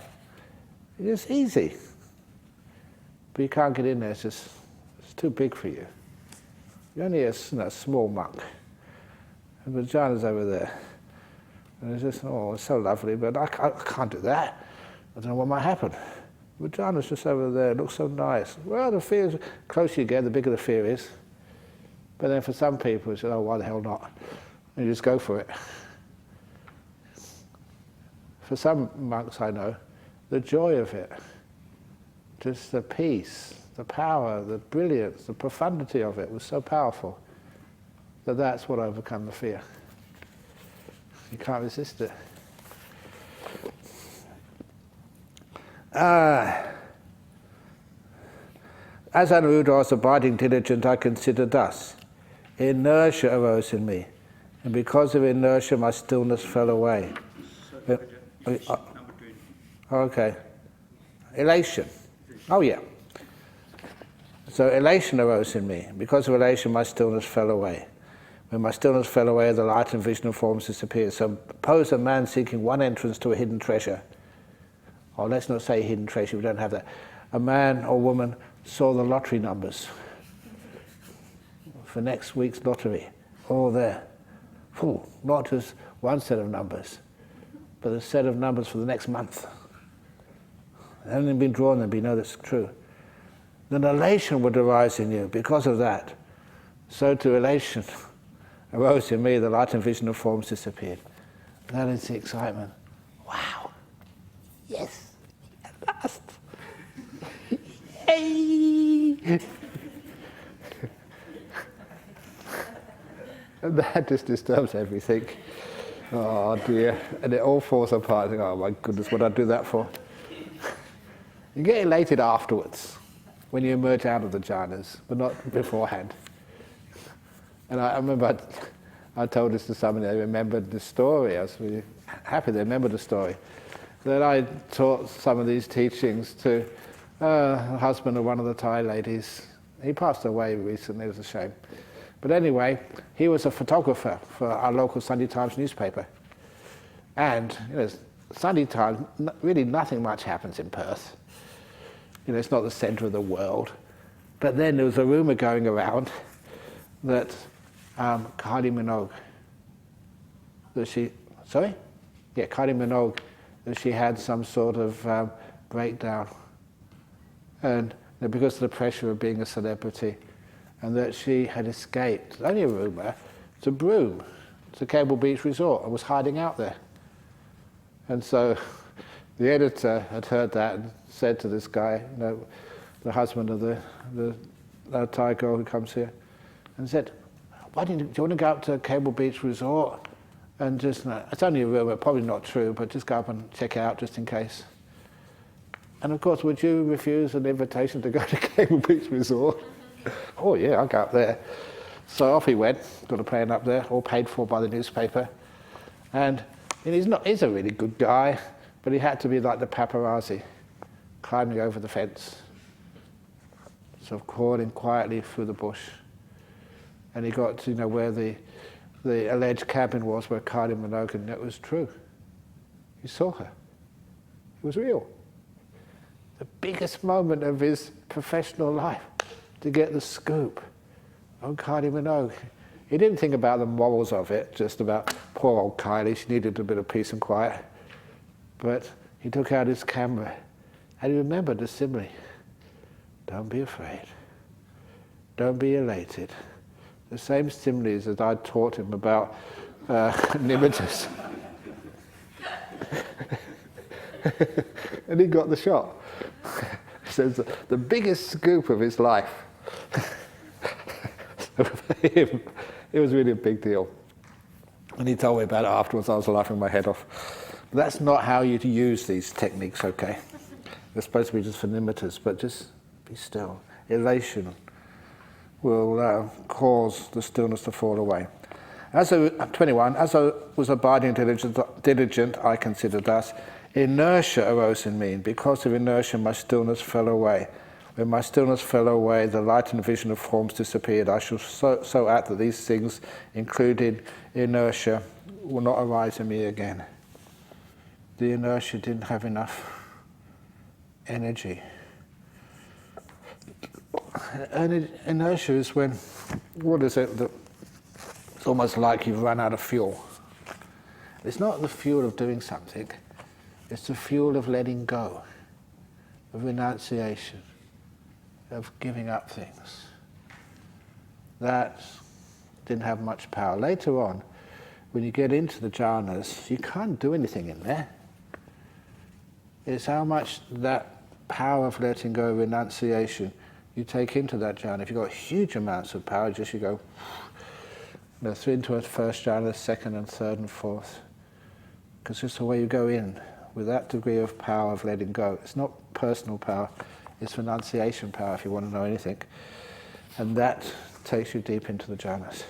It's easy. But you can't get in there, it's too big for you. You're only a small monk. And the jhana's over there. And it's just, oh, it's so lovely, but I can't do that. I don't know what might happen. The jhana's just over there, it looks so nice. Well, the fear is, the closer you get, the bigger the fear is. But then for some people, it's, oh, why the hell not? And you just go for it. For some monks I know, the joy of it, just the peace, the power, the brilliance, the profundity of it was so powerful that that's what overcome the fear. You can't resist it. As Anuruddha was abiding diligent, I considered thus. Inertia arose in me, and because of inertia my stillness fell away. Okay. Elation. Oh yeah. So elation arose in me. Because of elation my stillness fell away. When my stillness fell away, the light and vision of forms disappeared. So suppose a man seeking one entrance to a hidden treasure. Or let's not say hidden treasure, we don't have that. A man or woman saw the lottery numbers for next week's lottery, all there. Not just one set of numbers, but a set of numbers for the next month. They haven't been drawn, then we know that's true. Then elation would arise in you because of that. So too elation arose in me, the light and vision of forms disappeared. That is the excitement. Wow. Yes. At last. Yay! And that just disturbs everything. Oh dear. And it all falls apart. Oh my goodness, what did I do that for? You get elated afterwards, when you emerge out of the jhanas, but not beforehand. And I remember I told this to somebody, they remembered the story. I was really happy they remembered the story. That I taught some of these teachings to the husband of one of the Thai ladies. He passed away recently, it was a shame. But anyway, he was a photographer for our local Sunday Times newspaper. And Sunday Times, really nothing much happens in Perth. It's not the centre of the world. But then there was a rumour going around that Kylie Minogue, Kylie Minogue, that she had some sort of breakdown, and because of the pressure of being a celebrity, and that she had escaped, only a rumour, to Broome, to Cable Beach Resort, and was hiding out there. And so the editor had heard that and said to this guy, the husband of the Thai girl who comes here, and said, do you want to go up to Cable Beach Resort and just, it's only a rumour, probably not true, but just go up and check it out just in case. And of course, would you refuse an invitation to go to Cable Beach Resort? Oh yeah, I'll go up there. So off he went, got a plane up there, all paid for by the newspaper. And he's a really good guy, but he had to be like the paparazzi, climbing over the fence, sort of crawling quietly through the bush. And he got to where the alleged cabin was where Kylie Minogue, and it was true. He saw her. It was real. The biggest moment of his professional life, to get the scoop on Kylie Minogue. He didn't think about the morals of it, just about poor old Kylie, she needed a bit of peace and quiet. But he took out his camera and he remembered the simile. Don't be afraid. Don't be elated. The same similes that I taught him about nimittas. And he got the shot. So the biggest scoop of his life. So for him, it was really a big deal. And he told me about it afterwards. I was laughing my head off. But that's not how you use these techniques, okay? They're supposed to be just for nimittas, but just be still. Elation will cause the stillness to fall away. 21, as I was abiding diligent, I considered thus, inertia arose in me, and because of inertia my stillness fell away. When my stillness fell away, the light and vision of forms disappeared. I shall so act that these things, including inertia, will not arise in me again. The inertia didn't have enough energy. And inertia is when, what is it, it's almost like you've run out of fuel. It's not the fuel of doing something, it's the fuel of letting go, of renunciation, of giving up things. That didn't have much power. Later on, when you get into the jhanas, you can't do anything in there. It's how much that power of letting go, renunciation, you take into that jhana. If you've got huge amounts of power, just you go into a first jhana, second and third and fourth. Because it's the way you go in, with that degree of power of letting go. It's not personal power, it's renunciation power, if you want to know anything. And that takes you deep into the jhanas.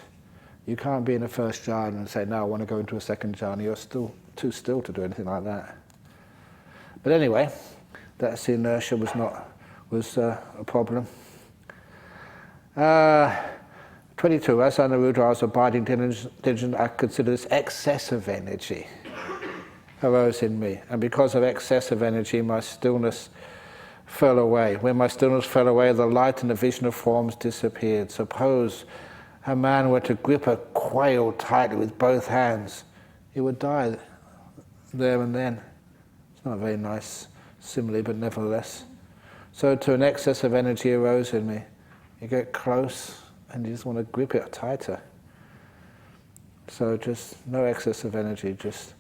You can't be in a first jhana and say, no, I want to go into a second jhana. You're still too still to do anything like that. But anyway, that's the inertia was a problem. 22. As on the Rudras of Binding diligent, I consider this excess of energy arose in me, and because of excess of energy, my stillness fell away. When my stillness fell away, the light and the vision of forms disappeared. Suppose a man were to grip a quail tightly with both hands, he would die there and then. It's not a very nice simile, but nevertheless. So to an excess of energy arose in me. You get close and you just want to grip it tighter. So just no excess of energy, just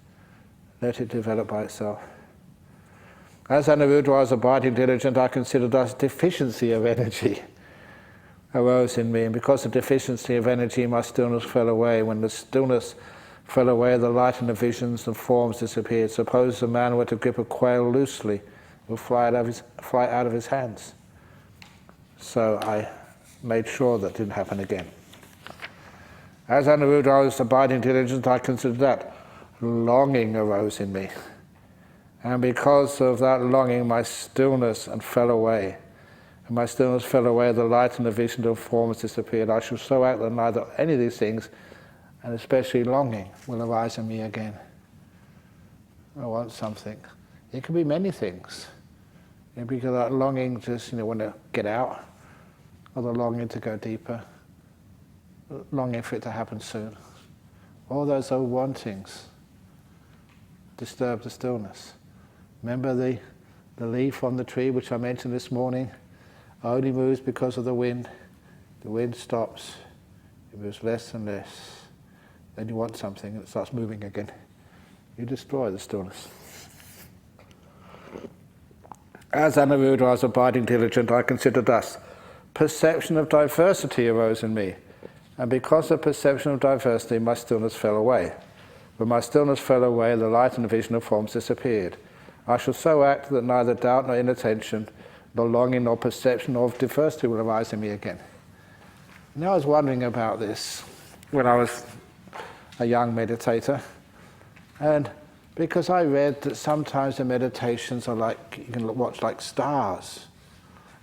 let it develop by itself. As Anuruddha was abiding diligent, I considered thus deficiency of energy arose in me, and because of deficiency of energy, my stillness fell away. When the stillness fell away, the light and the visions and forms disappeared. Suppose a man were to grip a quail loosely, it would fly out of his hands. So I made sure that didn't happen again. As Anuruddha was abiding diligent, I considered that longing arose in me. And because of that longing, my stillness fell away. And my stillness fell away, the light and the vision of forms disappeared. I shall so act that neither any of these things, and especially longing, will arise in me again. I want something. It can be many things. Because that longing just, want to get out, or the longing to go deeper, longing for it to happen soon. All those old wantings disturb the stillness. Remember the leaf on the tree, which I mentioned this morning, only moves because of the wind. The wind stops, it moves less and less. Then you want something and it starts moving again. You destroy the stillness. As Anuruddha was abiding diligent, I considered thus. Perception of diversity arose in me, and because of perception of diversity, my stillness fell away. When my stillness fell away, the light and the vision of forms disappeared. I shall so act that neither doubt nor inattention, nor longing nor perception of diversity will arise in me again. Now I was wondering about this when I was a young meditator, and because I read that sometimes the meditations are like, you can watch like stars,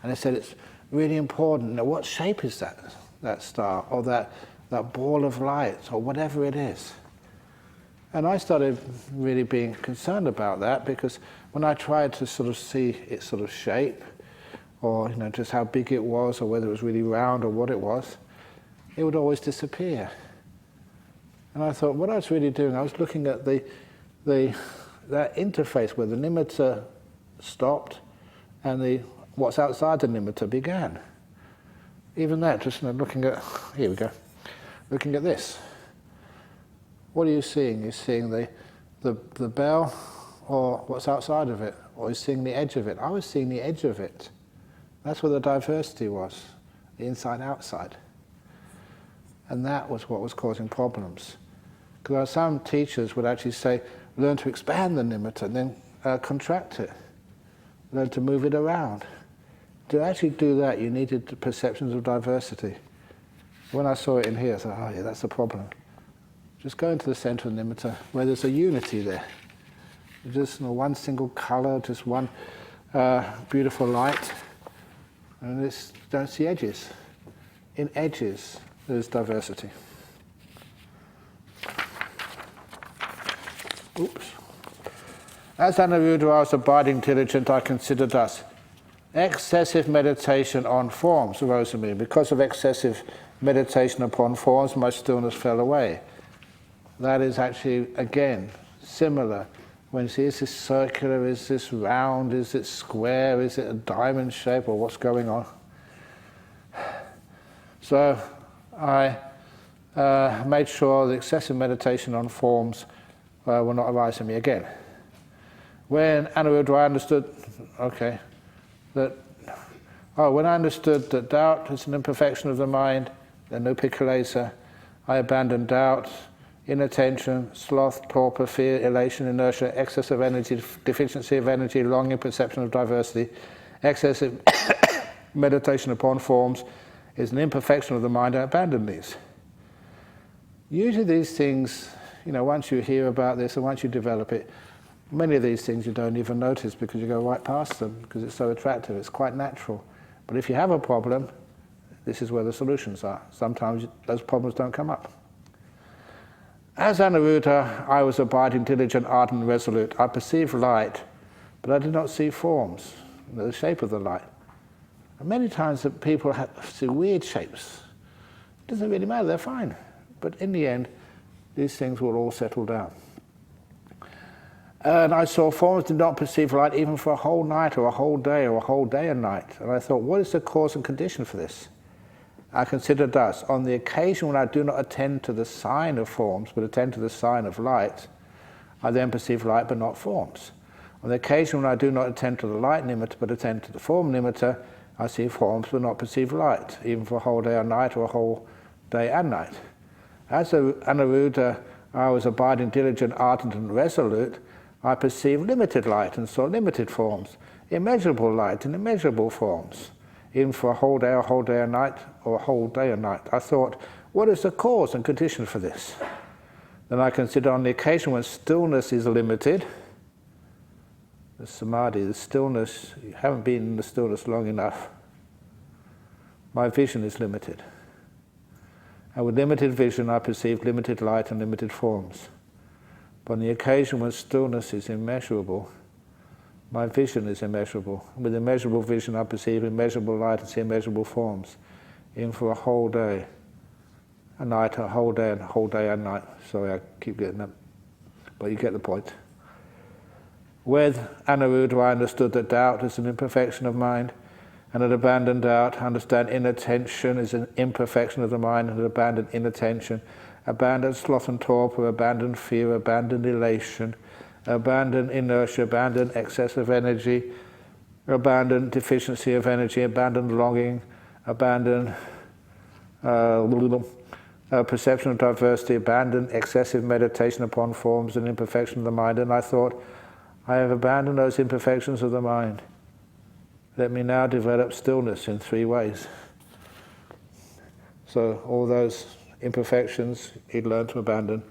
and they said it's really important. Now, what shape is that star, or that ball of light, or whatever it is? And I started really being concerned about that, because when I tried to sort of see its sort of shape, or just how big it was, or whether it was really round or what it was, it would always disappear. And I thought, what I was really doing, I was looking at that interface where the nimitta stopped and what's outside the nimitta began. Even that, just looking at, here we go, looking at this. What are you seeing? You're seeing the bell, or what's outside of it, or you're seeing the edge of it. I was seeing the edge of it. That's where the diversity was, the inside-outside. And that was what was causing problems. Because some teachers would actually say, learn to expand the nimitta and then contract it. Learn to move it around. To actually do that, you needed perceptions of diversity. When I saw it in here, I thought, oh yeah, that's the problem. Just go into the center of the nimitta, where there's a unity there. Just one single color, just one beautiful light, and don't see edges. In edges, there's diversity. Oops. As Anuruddha, I was abiding diligent, I considered thus. Excessive meditation on forms arose in me. Because of excessive meditation upon forms, my stillness fell away. That is actually, again, similar. When you see, is this circular, is this round, is it square, is it a diamond shape, or what's going on? So I made sure the excessive meditation on forms will not arise in me again. When Anuruddha, I understood, when I understood that doubt is an imperfection of the mind, then Upakilesa, I abandoned doubt, inattention, sloth, torpor, fear, elation, inertia, excess of energy, deficiency of energy, longing, perception of diversity. Excessive meditation upon forms is an imperfection of the mind. I abandoned these. Usually these things, once you hear about this and once you develop it, many of these things you don't even notice because you go right past them because it's so attractive, it's quite natural. But if you have a problem, this is where the solutions are. Sometimes those problems don't come up. As Anuruddha, I was abiding diligent, ardent, and resolute. I perceived light, but I did not see forms, the shape of the light. And many times people see weird shapes. It doesn't really matter, they're fine. But in the end, these things will all settle down. And I saw forms, did not perceive light even for a whole night or a whole day or a whole day and night. And I thought, what is the cause and condition for this? I considered thus, on the occasion when I do not attend to the sign of forms, but attend to the sign of light, I then perceive light but not forms. On the occasion when I do not attend to the light nimitta, but attend to the form nimitta, I see forms but not perceive light, even for a whole day or night or a whole day and night. As Anuruddha, I was abiding diligent, ardent, and resolute, I perceived limited light and saw limited forms, immeasurable light and immeasurable forms, even for a whole day and night, or a whole day and night. I thought, what is the cause and condition for this? Then I consider on the occasion when stillness is limited, the samadhi, the stillness, you haven't been in the stillness long enough, my vision is limited. And with limited vision I perceive limited light and limited forms. But on the occasion when stillness is immeasurable, my vision is immeasurable. With immeasurable vision I perceive immeasurable light and see immeasurable forms, even for a whole day, a night, a whole day and night. Sorry, I keep getting that, but you get the point. With Anuruddha I understood that doubt is an imperfection of mind, and had abandoned doubt. Understand inattention is an imperfection of the mind, and had abandoned inattention. Abandoned sloth and torpor, abandoned fear, abandoned elation, abandon inertia, abandon excess of energy, abandon deficiency of energy, abandon longing, abandon perception of diversity, abandon excessive meditation upon forms and imperfection of the mind. And I thought, I have abandoned those imperfections of the mind. Let me now develop stillness in 3 ways. So all those imperfections he'd learned to abandon.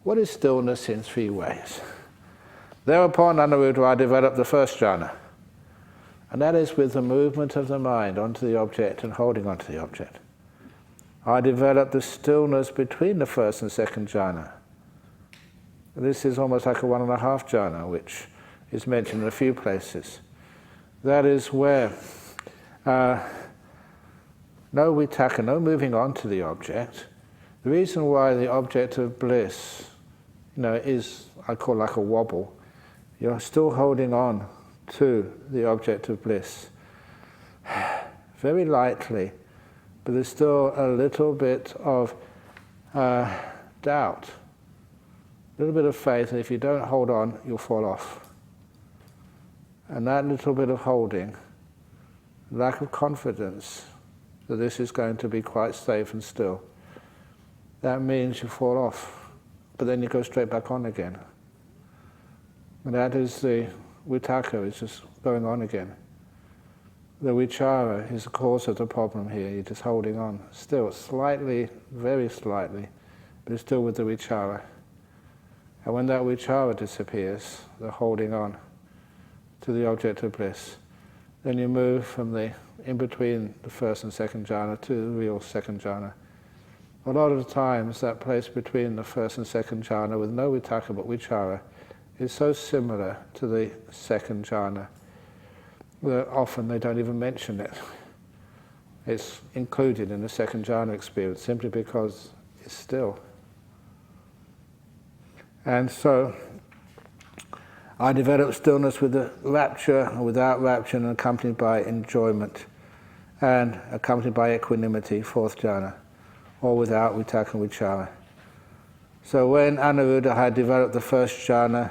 What is stillness in 3 ways? Thereupon, Anuruddha, I developed the first jhana, and that is with the movement of the mind onto the object and holding onto the object. I developed the stillness between the first and second jhana. This is almost like a 1.5 jhana, which is mentioned in a few places. That is where no vitaka, no moving on to the object. The reason why the object of bliss, is, I call like a wobble. You're still holding on to the object of bliss. Very lightly, but there's still a little bit of doubt, a little bit of faith, and if you don't hold on, you'll fall off. And that little bit of holding, lack of confidence that this is going to be quite safe and still, that means you fall off, but then you go straight back on again. And that is the vitaka, is just going on again. The vichara is the cause of the problem here. You're just holding on, still slightly, very slightly, but it's still with the vichara. And when that vichara disappears, the holding on to the object of bliss, then you move from the in between the first and second jhana to the real second jhana. A lot of the times that place between the first and second jhana with no vitaka but vichara is so similar to the second jhana that often they don't even mention it. It's included in the second jhana experience simply because it's still. And so I develop stillness with the rapture or without rapture and accompanied by enjoyment and accompanied by equanimity, fourth jhana, or without vitaka and vichara. So when Anuruddha had developed the first jhana,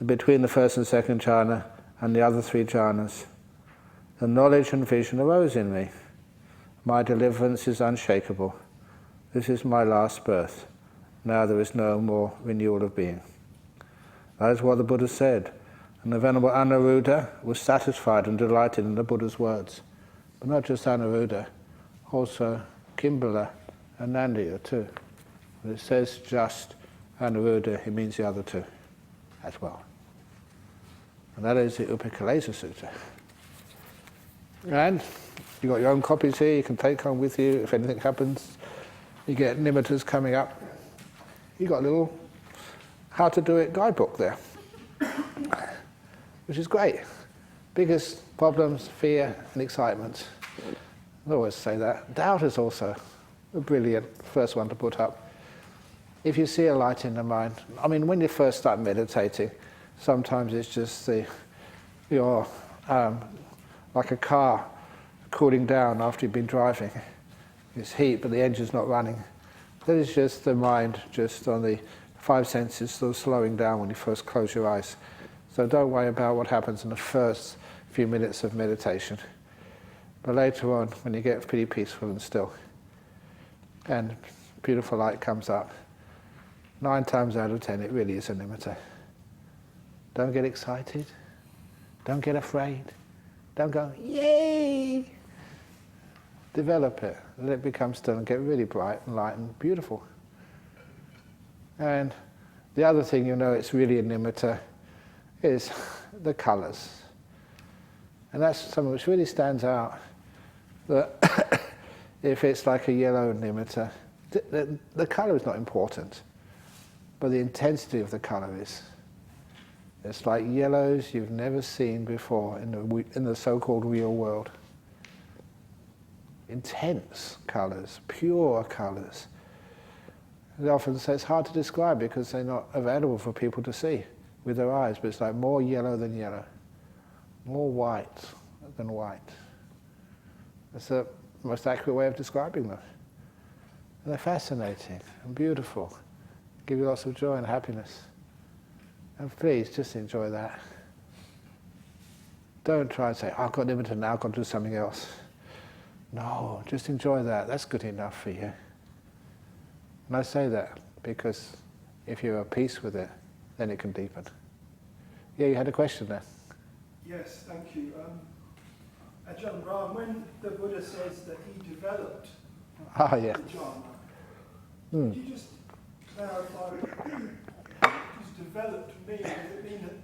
between the first and second jhana and the other three jhanas, the knowledge and vision arose in me. My deliverance is unshakable. This is my last birth. Now there is no more renewal of being. That is what the Buddha said. And the Venerable Anuruddha was satisfied and delighted in the Buddha's words. But not just Anuruddha, also Kimbala and Nandiya too. When it says just Anuruddha, it means the other two as well. And that is the Upakilesa Sutta. And you've got your own copies here, you can take home with you if anything happens. You get nimittas coming up. You've got a little how to do it guidebook there, which is great. Biggest problems, fear and excitement. I always say that. Doubt is also a brilliant first one to put up. If you see a light in the mind, I mean, when you first start meditating, sometimes it's just you're like a car cooling down after you've been driving. It's heat, but the engine's not running. That is just the mind, just on the five senses, still slowing down when you first close your eyes. So don't worry about what happens in the first few minutes of meditation. But later on, when you get pretty peaceful and still, and beautiful light comes up, 9 times out of 10, it really is a nimitta. Don't get excited. Don't get afraid. Don't go, yay! Develop it. Let it become still and get really bright and light and beautiful. And the other thing you know it's really a nimitta is the colours. And that's something which really stands out. That if it's like a yellow nimitta, the colour is not important, but the intensity of the colour is. It's like yellows you've never seen before in the so-called real world. Intense colours, pure colours. They often say it's hard to describe because they're not available for people to see with their eyes, but it's like more yellow than yellow, more white than white. That's the most accurate way of describing them. And they're fascinating and beautiful, give you lots of joy and happiness. And please, just enjoy that. Don't try and say, I've got limited now, I've got to do something else. No, just enjoy that. That's good enough for you. And I say that because if you're at peace with it, then it can deepen. Yeah, you had a question there. Yes, thank you. Ajahn Brahm, when the Buddha says that he developed the Jhana, could you just clarify what does developed mean? Does it mean that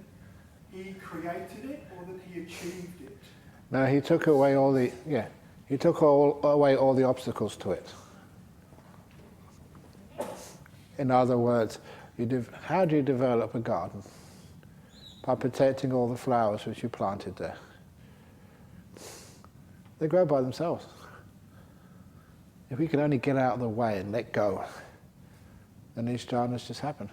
he created it or that he achieved it? No, he took away all the away all the obstacles to it. In other words, how do you develop a garden? By protecting all the flowers which you planted there. They grow by themselves. If we can only get out of the way and let go, then these jhanas just happen.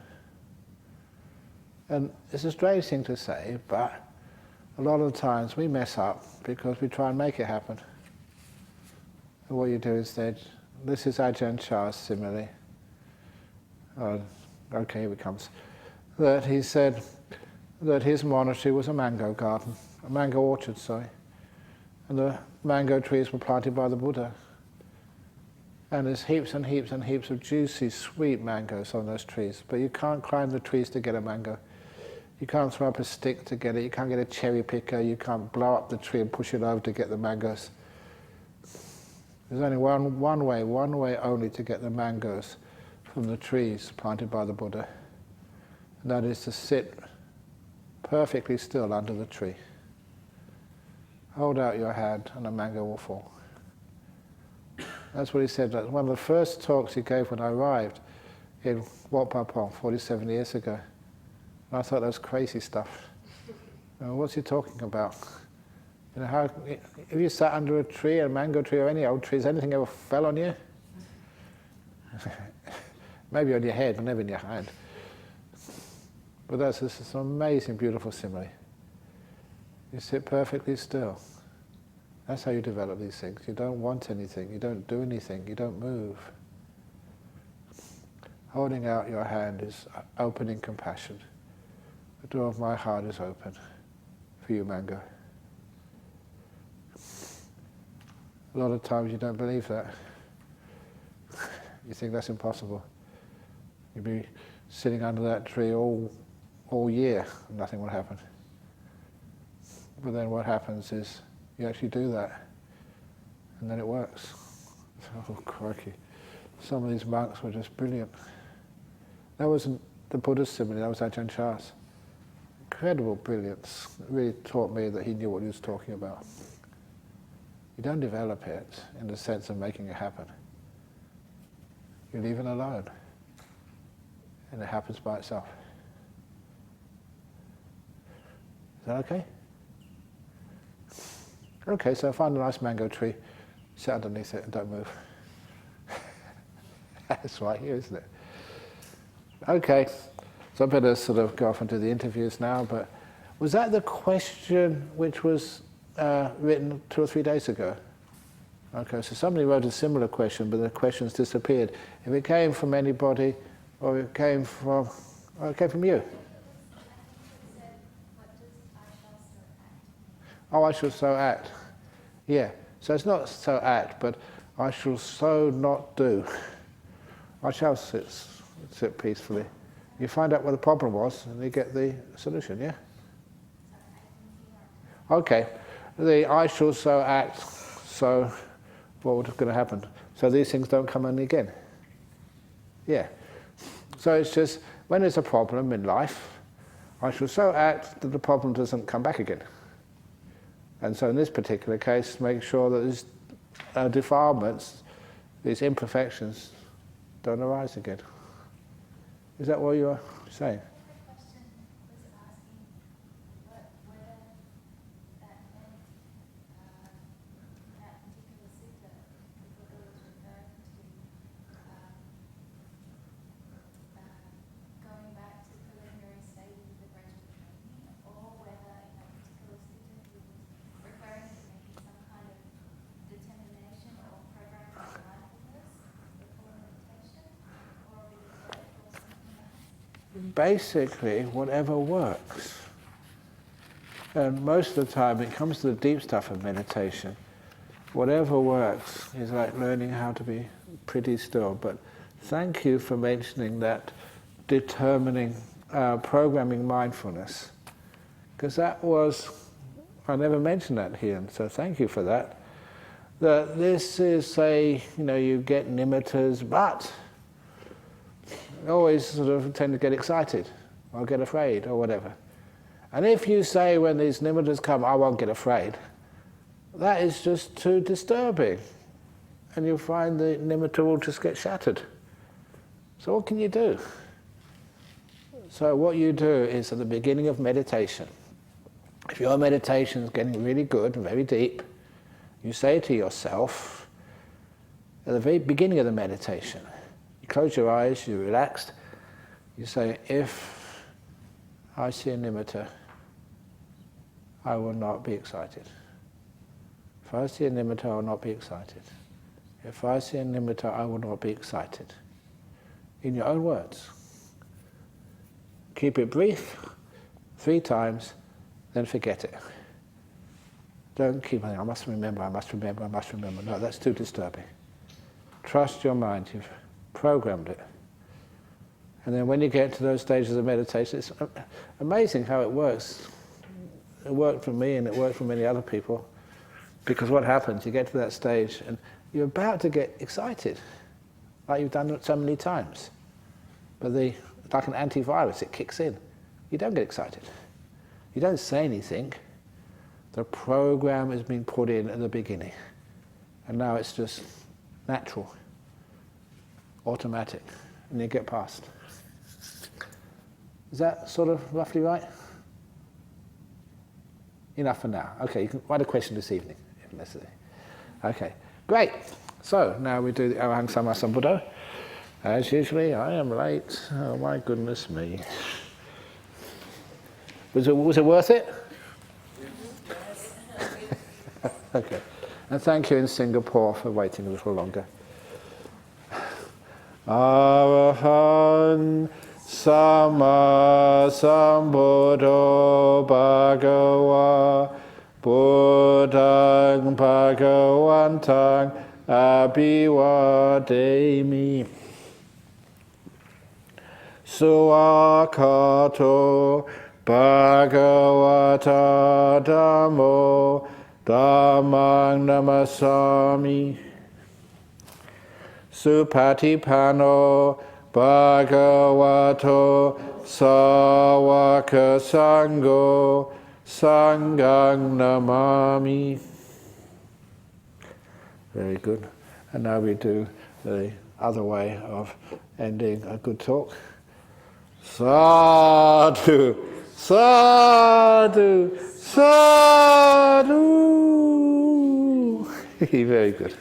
And it's a strange thing to say, but a lot of the times we mess up because we try and make it happen. And what you do instead, this is Ajahn Chah's simile. Okay, here it comes. That he said that his monastery was a mango garden, a mango orchard, sorry. And the mango trees were planted by the Buddha. And there's heaps and heaps and heaps of juicy, sweet mangoes on those trees. But you can't climb the trees to get a mango. You can't throw up a stick to get it. You can't get a cherry picker. You can't blow up the tree and push it over to get the mangoes. There's only one way only to get the mangoes from the trees planted by the Buddha. And that is to sit perfectly still under the tree. Hold out your hand and a mango will fall. That's what he said. That's one of the first talks he gave when I arrived in Wat Pah Pong 47 years ago. And I thought that was crazy stuff. What's he talking about? You know, how, if you sat under a tree, a mango tree or any old tree, has anything ever fell on you? Maybe on your head, but never in your hand. But that's this amazing, beautiful simile. You sit perfectly still. That's how you develop these things. You don't want anything, you don't do anything, you don't move. Holding out your hand is opening compassion. The door of my heart is open for you, Mango. A lot of times you don't believe that. You think that's impossible. You'd be sitting under that tree all year and nothing will happen. But then what happens is you actually do that, and then it works. Oh, crikey. Some of these monks were just brilliant. That wasn't the Buddha's simile, that was Ajahn Chah's. Incredible brilliance. It really taught me that he knew what he was talking about. You don't develop it in the sense of making it happen. You leave it alone, and it happens by itself. Is that okay? Okay, so find a nice mango tree, sit underneath it and don't move. That's right here, isn't it? Okay, so I better sort of go off and do the interviews now, but was that the question which was written 2 or 3 days ago? Okay, so somebody wrote a similar question, but the question's disappeared. If it came from anybody, or it came from you. Oh, I shall so act. Yeah, so it's not so act, but I shall so not do. I shall sit peacefully. You find out what the problem was, and you get the solution, yeah? Okay, the I shall so act, so what's going to happen? So these things don't come in again. Yeah. So it's just, when there's a problem in life, I shall so act that the problem doesn't come back again. And so in this particular case, make sure that these defilements, these imperfections, don't arise again. Is that what you're saying? The question was asking whether that meant that particular sutta the Buddha was referring to going back to preliminary stages of gradual training, or whether in that particular sutta he was referring to maybe some kind of determination or program of mindfulness before meditation, or something else. Basically, whatever works. And most of the time, it comes to the deep stuff of meditation. Whatever works is like learning how to be pretty still. But thank you for mentioning that determining, programming mindfulness. Because that was, I never mentioned that here, so thank you for that. That this is you get nimittas, but always sort of tend to get excited or get afraid or whatever. And if you say when these nimittas come, I won't get afraid, that is just too disturbing. And you'll find the nimitta will just get shattered. So what can you do? So what you do is at the beginning of meditation, if your meditation is getting really good and very deep, you say to yourself, at the very beginning of the meditation, you close your eyes, you're relaxed, you say, if I see a nimitta, I will not be excited. If I see a nimitta, I will not be excited. If I see a nimitta, I will not be excited. In your own words. Keep it brief, 3 times, then forget it. Don't keep saying, I must remember, I must remember, I must remember. No, that's too disturbing. Trust your mind, you've programmed it. And then when you get to those stages of meditation, it's amazing how it works. It worked for me and it worked for many other people. Because what happens, you get to that stage and you're about to get excited, like you've done it so many times. But the like an antivirus, it kicks in. You don't get excited. You don't say anything. The program has been put in at the beginning. And now it's just natural, automatic, and you get past. Is that sort of roughly right? Enough for now. Okay, you can write a question this evening, if necessary. Okay, great. So now we do the Arahang Sammasambuddho. As usually, I am late. Oh my goodness me. Was it worth it? Okay. And thank you in Singapore for waiting a little longer. Arahang Sammasambuddho Bhagava Buddhang Bhagavantang Abhivademi Suakato Bhagavata Dhammo Dhammang Namasami Supatipano Bhagavato Sawaka Sangho Sanghang Namami. Very good. And now we do the other way of ending a good talk. Sadhu, sadhu, sadhu. Very good.